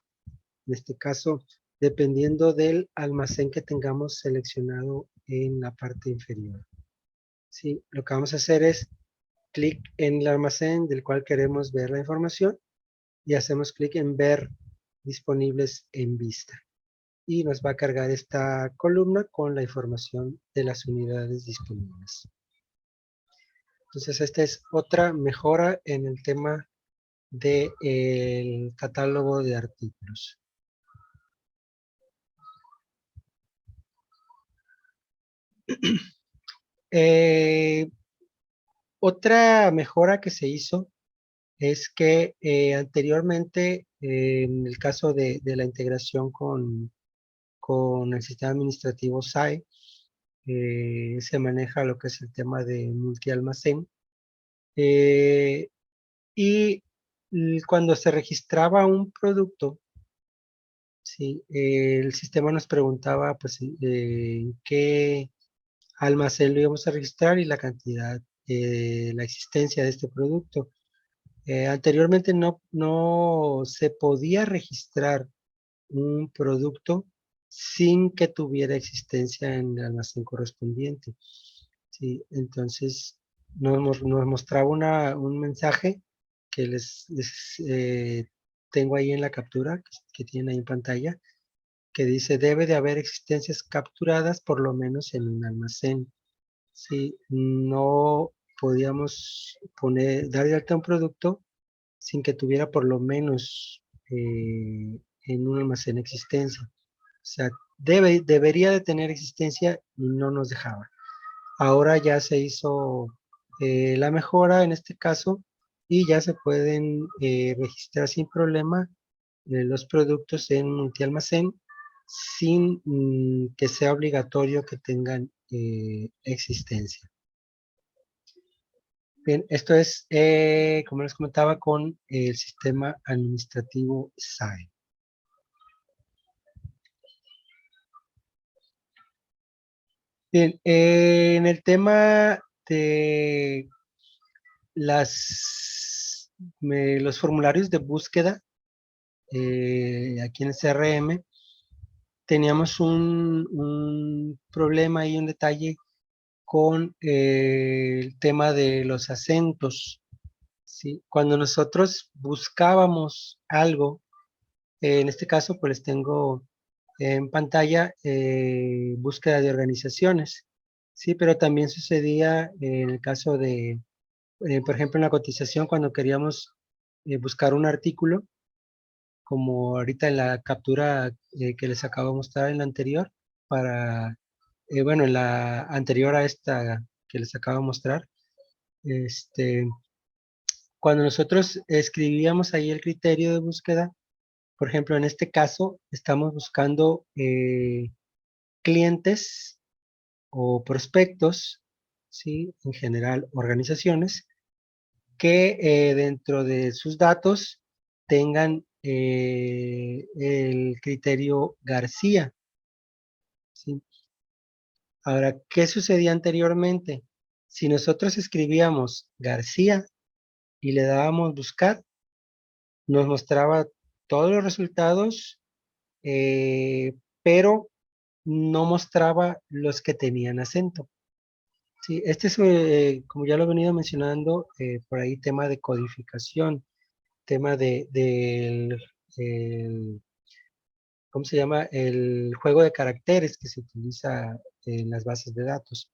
En este caso, dependiendo del almacén que tengamos seleccionado en la parte inferior. Sí, lo que vamos a hacer es clic en el almacén del cual queremos ver la información y hacemos clic en ver disponibles en vista. Y nos va a cargar esta columna con la información de las unidades disponibles. Entonces, esta es otra mejora en el tema del catálogo de artículos. Otra mejora que se hizo es que anteriormente, en el caso de la integración con el sistema administrativo SAE, se maneja lo que es el tema de multialmacén. Y cuando se registraba un producto, sí, el sistema nos preguntaba pues en qué almacén lo íbamos a registrar y la cantidad, la existencia de este producto. Anteriormente no se podía registrar un producto sin que tuviera existencia en el almacén correspondiente. Sí, entonces nos mostraba un mensaje que tengo ahí en la captura, que tienen ahí en pantalla, que dice, debe de haber existencias capturadas por lo menos en un almacén. Sí, no podíamos dar de alta un producto sin que tuviera por lo menos en un almacén existencia. O sea, debería de tener existencia y no nos dejaba. Ahora ya se hizo la mejora en este caso y ya se pueden registrar sin problema los productos en multialmacén sin que sea obligatorio que tengan existencia. Bien, esto es, como les comentaba, con el sistema administrativo SAE. Bien, en el tema de los formularios de búsqueda, aquí en el CRM, teníamos un problema y un detalle con el tema de los acentos. ¿Sí? Cuando nosotros buscábamos algo, en este caso, pues les tengo en pantalla búsqueda de organizaciones, ¿sí? Pero también sucedía en el caso de, por ejemplo, en la cotización, cuando queríamos buscar un artículo, como ahorita en la captura que les acabo de mostrar en la anterior, bueno, en la anterior a esta que les acabo de mostrar, este, cuando nosotros escribíamos ahí el criterio de búsqueda, por ejemplo, en este caso, estamos buscando clientes o prospectos, ¿sí? En general, organizaciones que dentro de sus datos tengan el criterio García, ¿sí? Ahora, ¿qué sucedía anteriormente? Si nosotros escribíamos García y le dábamos buscar, nos mostraba todos los resultados, pero no mostraba los que tenían acento. Sí, este es, como ya lo he venido mencionando, por ahí tema de codificación, tema ¿cómo se llama? El juego de caracteres que se utiliza en las bases de datos.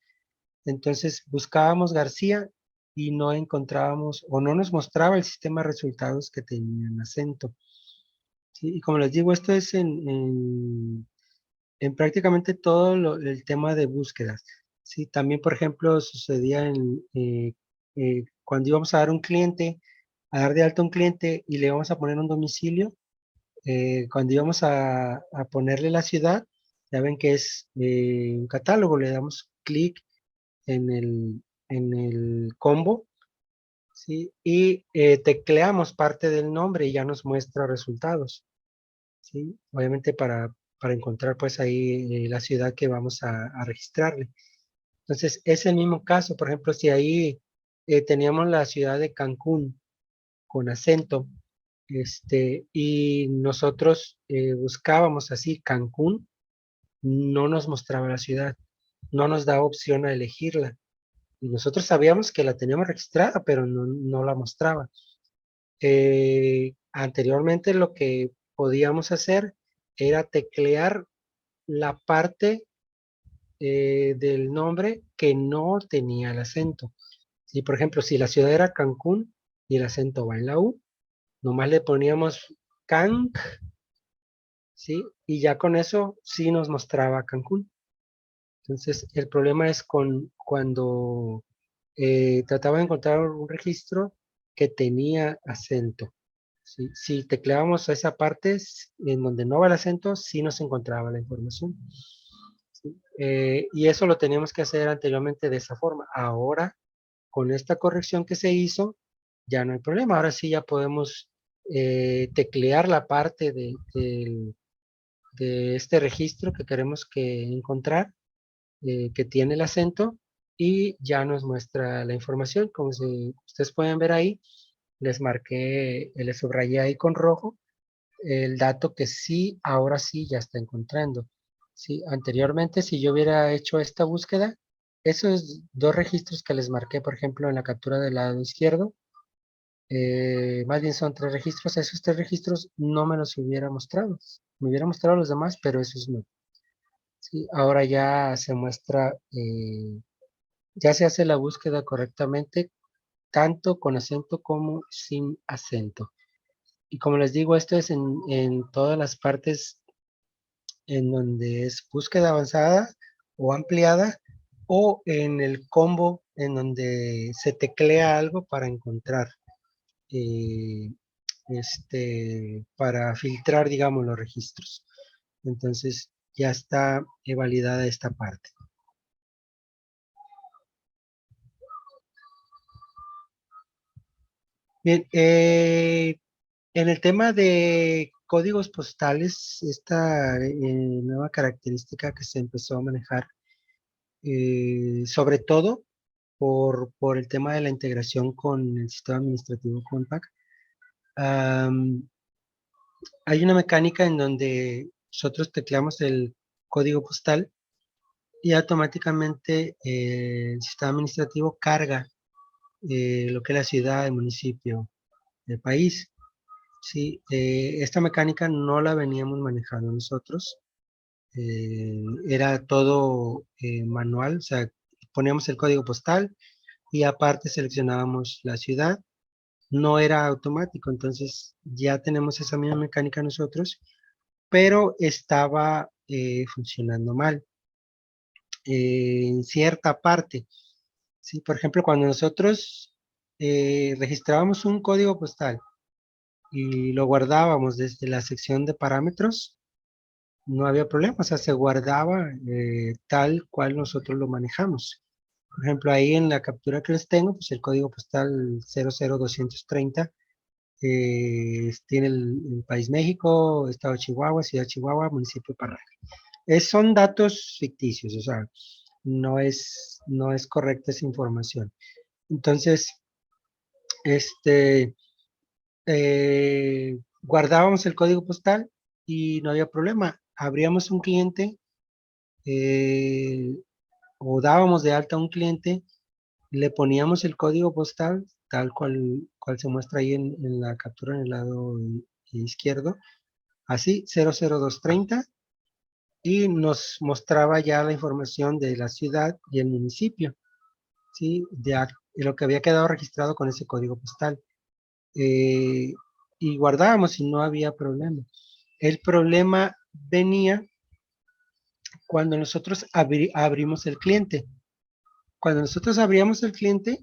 Entonces buscábamos García y no encontrábamos o no nos mostraba el sistema de resultados que tenían acento. ¿Sí? Y como les digo, esto es en prácticamente todo el tema de búsquedas. Sí, también, por ejemplo, sucedía cuando íbamos a dar un cliente, a dar de alta un cliente y le íbamos a poner un domicilio, cuando íbamos a ponerle la ciudad, ya ven que es un catálogo, le damos clic en el combo, ¿sí? Y tecleamos parte del nombre y ya nos muestra resultados. ¿Sí? Obviamente para encontrar pues ahí la ciudad que vamos a registrarle. Entonces, es el mismo caso, por ejemplo, si ahí teníamos la ciudad de Cancún con acento, y nosotros buscábamos así Cancún, no nos mostraba la ciudad, no nos daba opción a elegirla. Y nosotros sabíamos que la teníamos registrada, pero no la mostraba. Anteriormente lo que podíamos hacer era teclear la parte del nombre que no tenía el acento. Si, por ejemplo, si la ciudad era Cancún y el acento va en la U, nomás le poníamos Canc, ¿sí? Y ya con eso sí nos mostraba Cancún. Entonces, el problema es cuando trataba de encontrar un registro que tenía acento. ¿Sí? Si tecleábamos esa parte en donde no va el acento, sí nos encontraba la información. Y eso lo teníamos que hacer anteriormente de esa forma. Ahora, con esta corrección que se hizo, ya no hay problema. Ahora sí ya podemos teclear la parte de este registro que queremos que encontrar, que tiene el acento, y ya nos muestra la información. Como ustedes pueden ver ahí, les marqué, les subrayé ahí con rojo el dato que sí, ahora sí ya está encontrando. Sí, anteriormente, si yo hubiera hecho esta búsqueda, esos dos registros que les marqué, por ejemplo, en la captura del lado izquierdo, más bien son tres registros, esos tres registros no me los hubiera mostrado. Me hubiera mostrado los demás, pero esos no. Sí, ahora ya se muestra, ya se hace la búsqueda correctamente, tanto con acento como sin acento. Y como les digo, esto es en todas las partes en donde es búsqueda avanzada o ampliada, o en el combo en donde se teclea algo para encontrar, eh, para filtrar, digamos, los registros. Entonces ya está validada esta parte. Bien, en el tema de códigos postales, esta nueva característica que se empezó a manejar, sobre todo por el tema de la integración con el sistema administrativo Compact. Hay una mecánica en donde nosotros tecleamos el código postal y automáticamente el sistema administrativo carga lo que es la ciudad, el municipio, el país. Sí, esta mecánica no la veníamos manejando nosotros. Era todo manual, o sea, poníamos el código postal y aparte seleccionábamos la ciudad. No era automático, entonces ya tenemos esa misma mecánica nosotros, pero estaba funcionando mal en cierta parte. ¿Sí? Por ejemplo, cuando nosotros registrábamos un código postal y lo guardábamos desde la sección de parámetros, no había problema, o sea, se guardaba tal cual nosotros lo manejamos. Por ejemplo, ahí en la captura que les tengo, pues el código postal 00230 tiene el país México, estado de Chihuahua, ciudad de Chihuahua, municipio de Parral. Son datos ficticios, o sea, no es correcta esa información. Entonces, este, guardábamos el código postal y no había problema. Abríamos un cliente eh, o dábamos de alta a un cliente, le poníamos el código postal tal cual se muestra ahí en la captura en el lado izquierdo, así 00230, y nos mostraba ya la información de la ciudad y el municipio, ¿sí? De lo que había quedado registrado con ese código postal. Eh, y guardábamos y no había problema. El problema venía cuando nosotros abrimos el cliente. Cuando nosotros abríamos el cliente,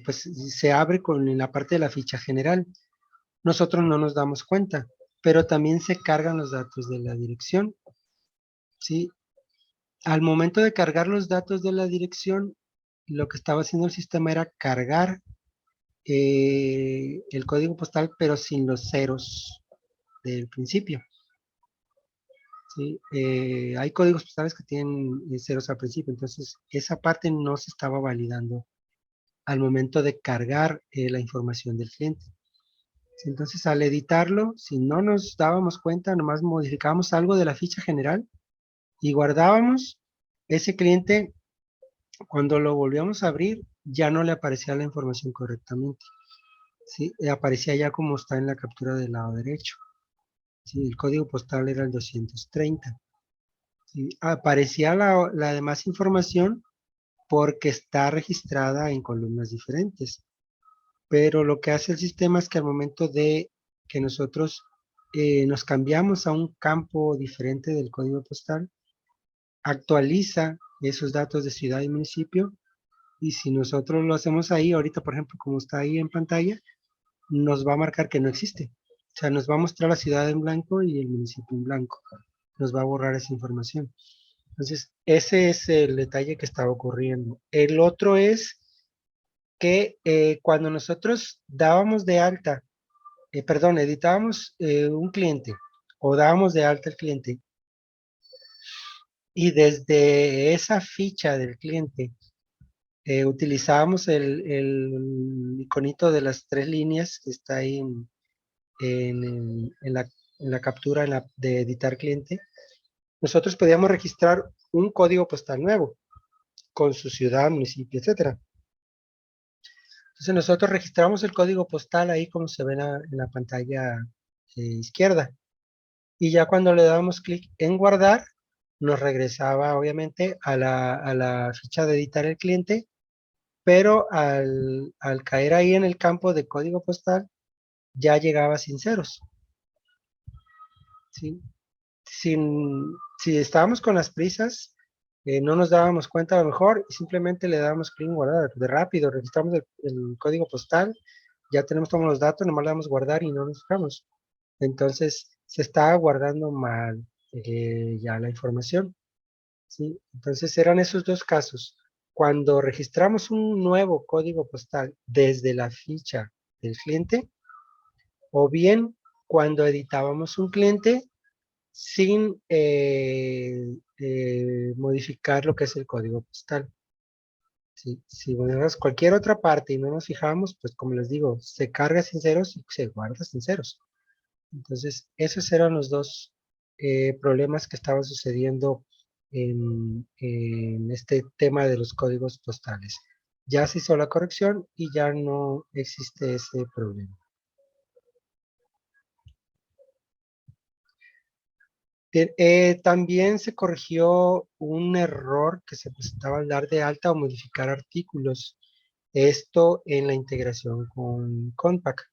pues se abre con la parte de la ficha general. Nosotros no nos damos cuenta, pero también se cargan los datos de la dirección, ¿sí? Al momento de cargar los datos de la dirección, lo que estaba haciendo el sistema era cargar el código postal, pero sin los ceros del principio. ¿Sí? Hay códigos postales que tienen ceros al principio, entonces esa parte no se estaba validando al momento de cargar la información del cliente. ¿Sí? Entonces al editarlo, si no nos dábamos cuenta, nomás modificábamos algo de la ficha general y guardábamos, ese cliente, cuando lo volvíamos a abrir, ya no le aparecía la información correctamente. ¿Sí? Aparecía ya como está en la captura del lado derecho. ¿Sí? El código postal era el 230. ¿Sí? Aparecía la demás información porque está registrada en columnas diferentes. Pero lo que hace el sistema es que al momento de que nosotros nos cambiamos a un campo diferente del código postal, actualiza esos datos de ciudad y municipio, y si nosotros lo hacemos ahí, ahorita por ejemplo como está ahí en pantalla, nos va a marcar que no existe. O sea, nos va a mostrar la ciudad en blanco y el municipio en blanco. nos va a borrar esa información. Entonces, ese es el detalle que estaba ocurriendo. El otro es que cuando nosotros dábamos de alta, perdón, editábamos un cliente o dábamos de alta el cliente y desde esa ficha del cliente utilizábamos el iconito de las 3 líneas que está ahí en la captura de editar cliente. Nosotros podíamos registrar un código postal nuevo con su ciudad, municipio, etcétera. Entonces nosotros registramos el código postal ahí como se ve en la pantalla izquierda. Y ya cuando le dábamos clic en guardar, nos regresaba obviamente a la ficha de editar el cliente, pero al caer ahí en el campo de código postal, ya llegaba sin ceros. ¿Sí? Si estábamos con las prisas, no nos dábamos cuenta a lo mejor y simplemente le dábamos clic en guardar de rápido, registramos el código postal, ya tenemos todos los datos, nomás le damos guardar y no nos fijamos. Entonces se estaba guardando mal ya la información. ¿Sí? Entonces eran esos dos casos. Cuando registramos un nuevo código postal desde la ficha del cliente, o bien cuando editábamos un cliente sin modificar lo que es el código postal. ¿Sí? Si ponemos cualquier otra parte y no nos fijamos, pues como les digo, se carga sin ceros y se guarda sin ceros. Entonces, esos eran los dos problemas que estaban sucediendo en este tema de los códigos postales. Ya se hizo la corrección y ya no existe ese problema. También se corrigió un error que se presentaba al dar de alta o modificar artículos. Esto en la integración con Compact.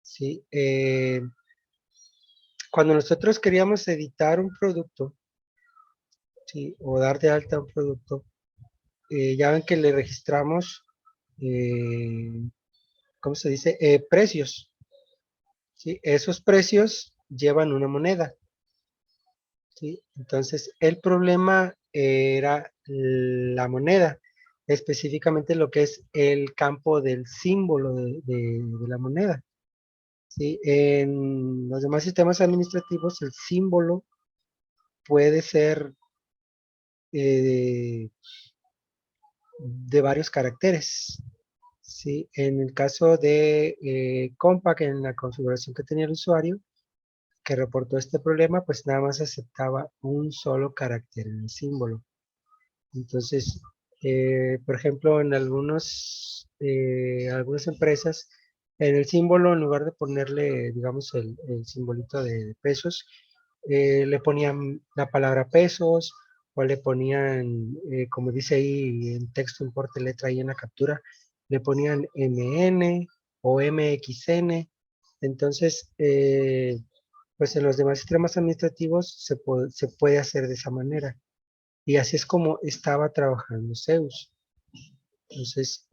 ¿Sí? Cuando nosotros queríamos editar un producto, ¿sí? O dar de alta un producto, ya ven que le registramos, ¿cómo se dice? Precios. ¿Sí? Esos precios llevan una moneda. ¿Sí? Entonces, el problema era la moneda, específicamente lo que es el campo del símbolo de la moneda. ¿Sí? En los demás sistemas administrativos, el símbolo puede ser eh, de varios caracteres. ¿Sí? En el caso de Compaq, en la configuración que tenía el usuario, que reportó este problema, pues nada más aceptaba un solo carácter en el símbolo. Entonces, por ejemplo, en algunas empresas, en el símbolo, en lugar de ponerle, digamos, el simbolito de pesos, le ponían la palabra pesos o le ponían, como dice ahí en texto, importe letra ahí en la captura, le ponían MN o MXN. Entonces, pues en los demás sistemas administrativos se puede hacer de esa manera. Y así es como estaba trabajando Zeus. Entonces,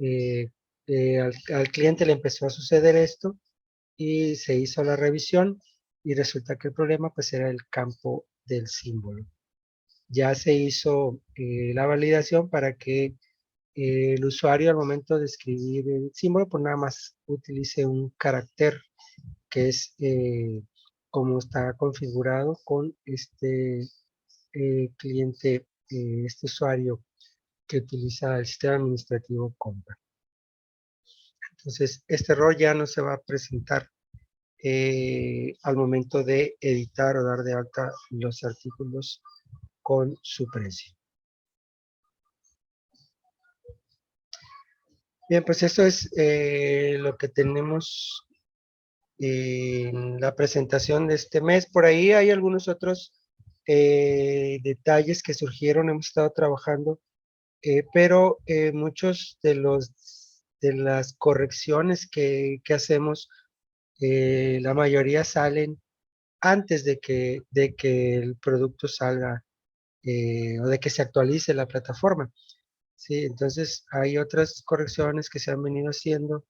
al cliente le empezó a suceder esto y se hizo la revisión y resulta que el problema pues era el campo del símbolo. Ya se hizo la validación para que el usuario al momento de escribir el símbolo pues nada más utilice un carácter que es como está configurado con este cliente, este usuario que utiliza el sistema administrativo Compact. Entonces, este error ya no se va a presentar al momento de editar o dar de alta los artículos con su precio. Bien, pues eso es lo que tenemos en la presentación de este mes. Por ahí hay algunos otros detalles que surgieron, hemos estado trabajando, pero muchos de las correcciones que hacemos, la mayoría salen antes de que el producto salga o de que se actualice la plataforma. ¿Sí? Entonces hay otras correcciones que se han venido haciendo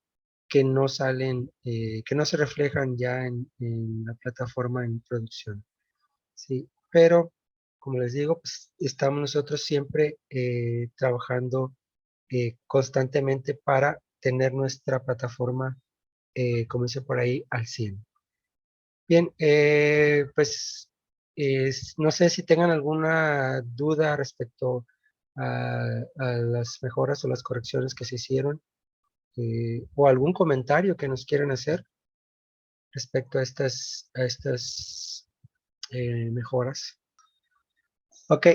que no salen, que no se reflejan ya en la plataforma en producción. ¿Sí? pero como les digo, pues estamos nosotros siempre trabajando constantemente para tener nuestra plataforma, como dice por ahí, al 100. Bien, pues no sé si tengan alguna duda respecto a las mejoras o las correcciones que se hicieron, o algún comentario que nos quieran hacer respecto a estas mejoras. Ok,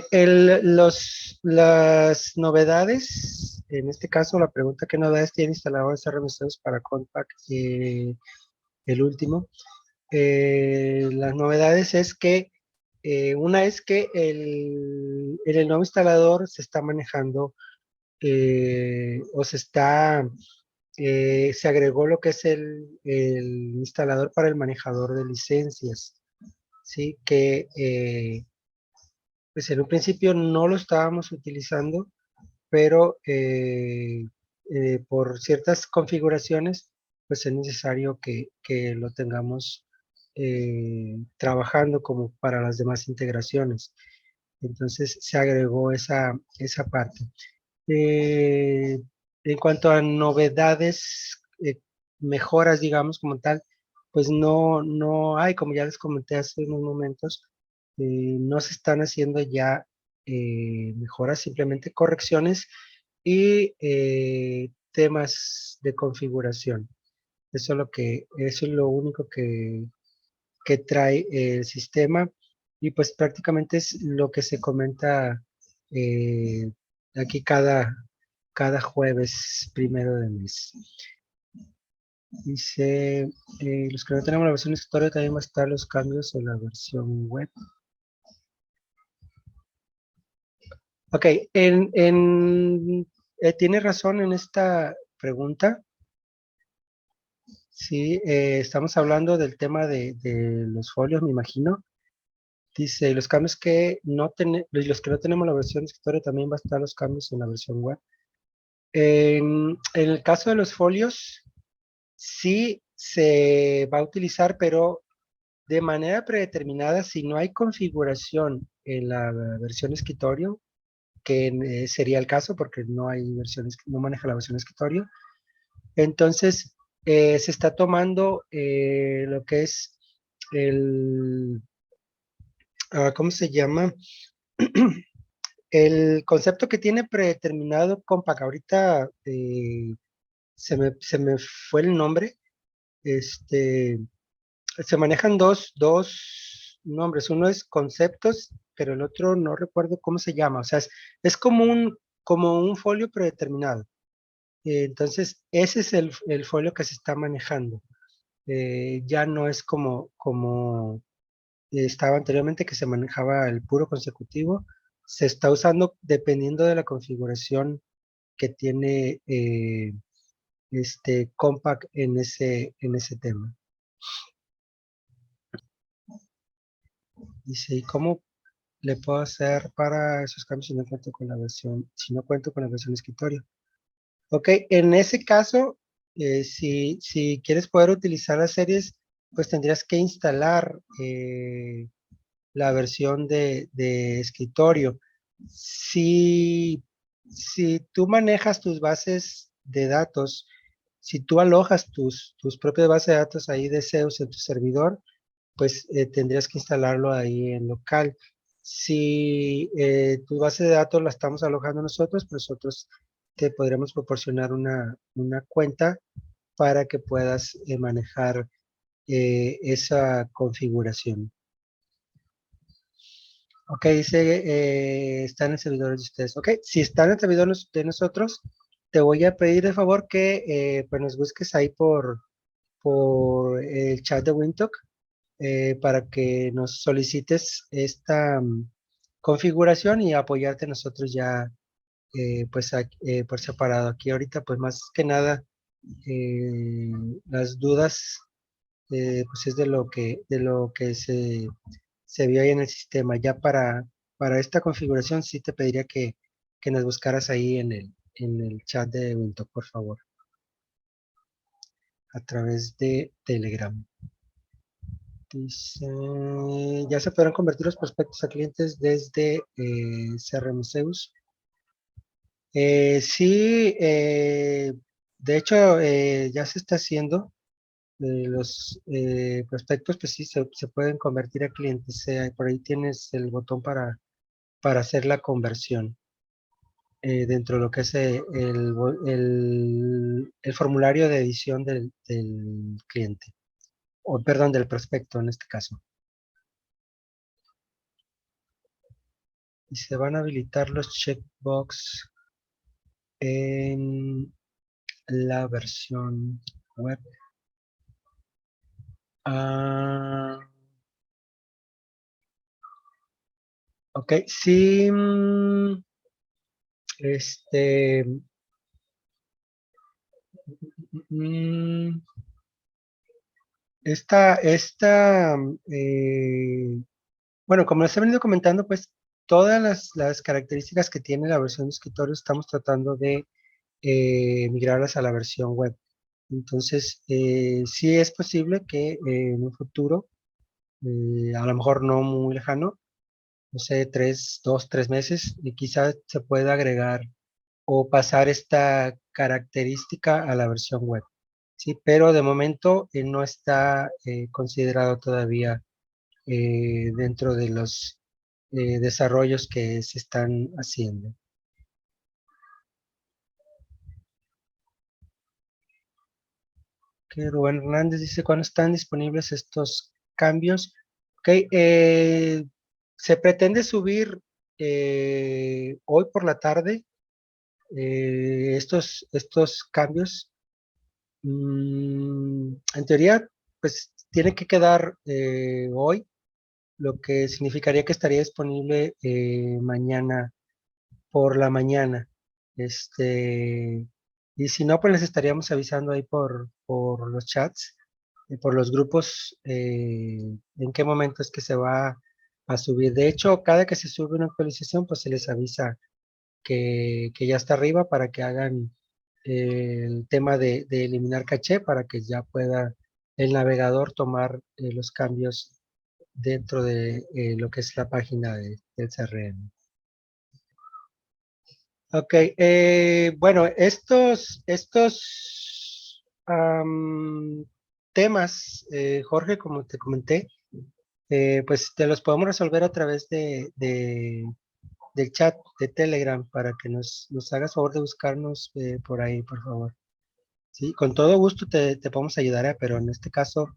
las novedades, en este caso la pregunta: ¿qué novedades tiene instaladores RMSOs para Compact? El último. Las novedades es que una es que en el nuevo instalador se está manejando, o se agregó lo que es el instalador para el manejador de licencias, ¿sí? Que pues en un principio no lo estábamos utilizando, pero por ciertas configuraciones, pues es necesario que lo tengamos trabajando como para las demás integraciones. Entonces se agregó esa parte. En cuanto a novedades, mejoras, digamos, como tal, pues no hay, como ya les comenté hace unos momentos, no se están haciendo ya mejoras, simplemente correcciones y temas de configuración. Eso es lo único que trae el sistema, y pues prácticamente es lo que se comenta eh, aquí cada jueves primero de mes. Dice, los que no tenemos la versión escritorio también va a estar los cambios en la versión web. Ok, tiene razón en esta pregunta. Sí, estamos hablando del tema de los folios, me imagino. Dice, los que no tenemos la versión de escritorio también va a estar los cambios en la versión web. En el caso de los folios, sí se va a utilizar, pero de manera predeterminada, si no hay configuración en la versión escritorio, que sería el caso porque no hay versiones, no maneja la versión escritorio. Entonces, se está tomando lo que es el, ¿cómo se llama? El concepto que tiene predeterminado Compaq. Ahorita se me fue el nombre. Este, Se manejan dos nombres. Uno es conceptos, pero el otro no recuerdo cómo se llama. O sea, es como un folio predeterminado. Entonces, ese es el folio que se está manejando. Ya no es como estaba anteriormente, que se manejaba el puro consecutivo. Se está usando dependiendo de la configuración que tiene Compaq en ese tema. Dice, ¿y cómo le puedo hacer para esos cambios si no cuento con la versión escritorio? Ok, en ese caso, si quieres poder utilizar las series, pues tendrías que instalar la versión de escritorio. Si tú manejas tus bases de datos, si tú alojas tus propias bases de datos ahí de Zeus en tu servidor, pues tendrías que instalarlo ahí en local. Si tu base de datos la estamos alojando nosotros, pues nosotros te podremos proporcionar una cuenta para que puedas manejar esa configuración. Ok, dice, está en el servidor de ustedes. Ok, si está en el servidor de nosotros, te voy a pedir de favor que pues nos busques ahí por el chat de Wintalk, para que nos solicites esta configuración y apoyarte nosotros ya pues por separado. Aquí ahorita pues más que nada eh, las dudas pues es de lo que se vio ahí en el sistema. Ya para esta configuración sí te pediría que nos buscaras ahí en el chat de Windows, por favor, a través de Telegram. Dice, ya se podrán convertir los prospectos a clientes desde CRM Zeus. Sí, de hecho, ya se está haciendo. Los prospectos, pues sí, se pueden convertir a clientes. Por ahí tienes el botón para hacer la conversión dentro de lo que es el formulario de edición del cliente, o perdón, del prospecto en este caso. Y se van a habilitar los checkbox en la versión web. Ah, ok, sí. Este. mm, bueno, como les he venido comentando, pues todas las características que tiene la versión de escritorio estamos tratando de migrarlas a la versión web. Entonces, sí es posible que en un futuro, a lo mejor no muy lejano, no sé, 3 meses, y quizás se pueda agregar o pasar esta característica a la versión web. Sí, pero de momento no está considerado todavía dentro de los desarrollos que se están haciendo. Que Rubén Hernández dice, ¿cuándo están disponibles estos cambios? Ok, se pretende subir hoy por la tarde estos cambios. En teoría, pues tiene que quedar hoy, lo que significaría que estaría disponible mañana por la mañana. Y si no, pues les estaríamos avisando ahí por los chats, por los grupos, en qué momento es que se va a subir. De hecho, cada que se sube una actualización, pues se les avisa que ya está arriba para que hagan el tema de eliminar caché para que ya pueda el navegador tomar los cambios dentro de lo que es la página del CRM. Ok, bueno, estos temas, Jorge, como te comenté, pues te los podemos resolver a través del chat de Telegram para que nos hagas favor de buscarnos por ahí, por favor. Sí, con todo gusto te podemos ayudar, pero en este caso,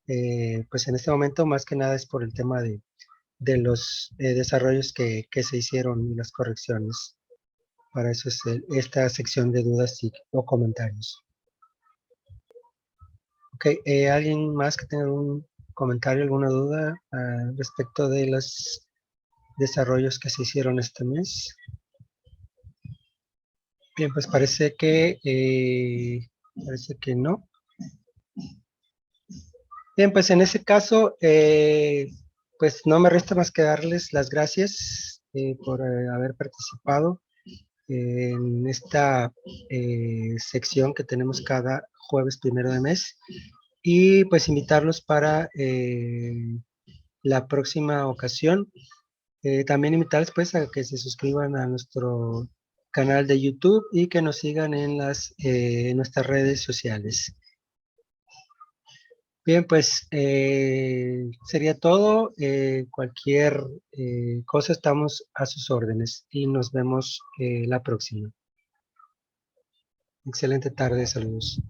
pues en este momento más que nada es por el tema de los desarrollos que se hicieron y las correcciones. Para eso es esta sección de dudas o comentarios. Ok, ¿alguien más que tenga algún comentario, alguna duda respecto de los desarrollos que se hicieron este mes? Bien, pues parece que no. Bien, pues en ese caso, pues no me resta más que darles las gracias por haber participado en esta sección que tenemos cada jueves primero de mes y pues invitarlos para la próxima ocasión. También invitarles pues a que se suscriban a nuestro canal de YouTube y que nos sigan en nuestras redes sociales. Bien, pues sería todo. Cualquier cosa estamos a sus órdenes y nos vemos la próxima. Excelente tarde, saludos.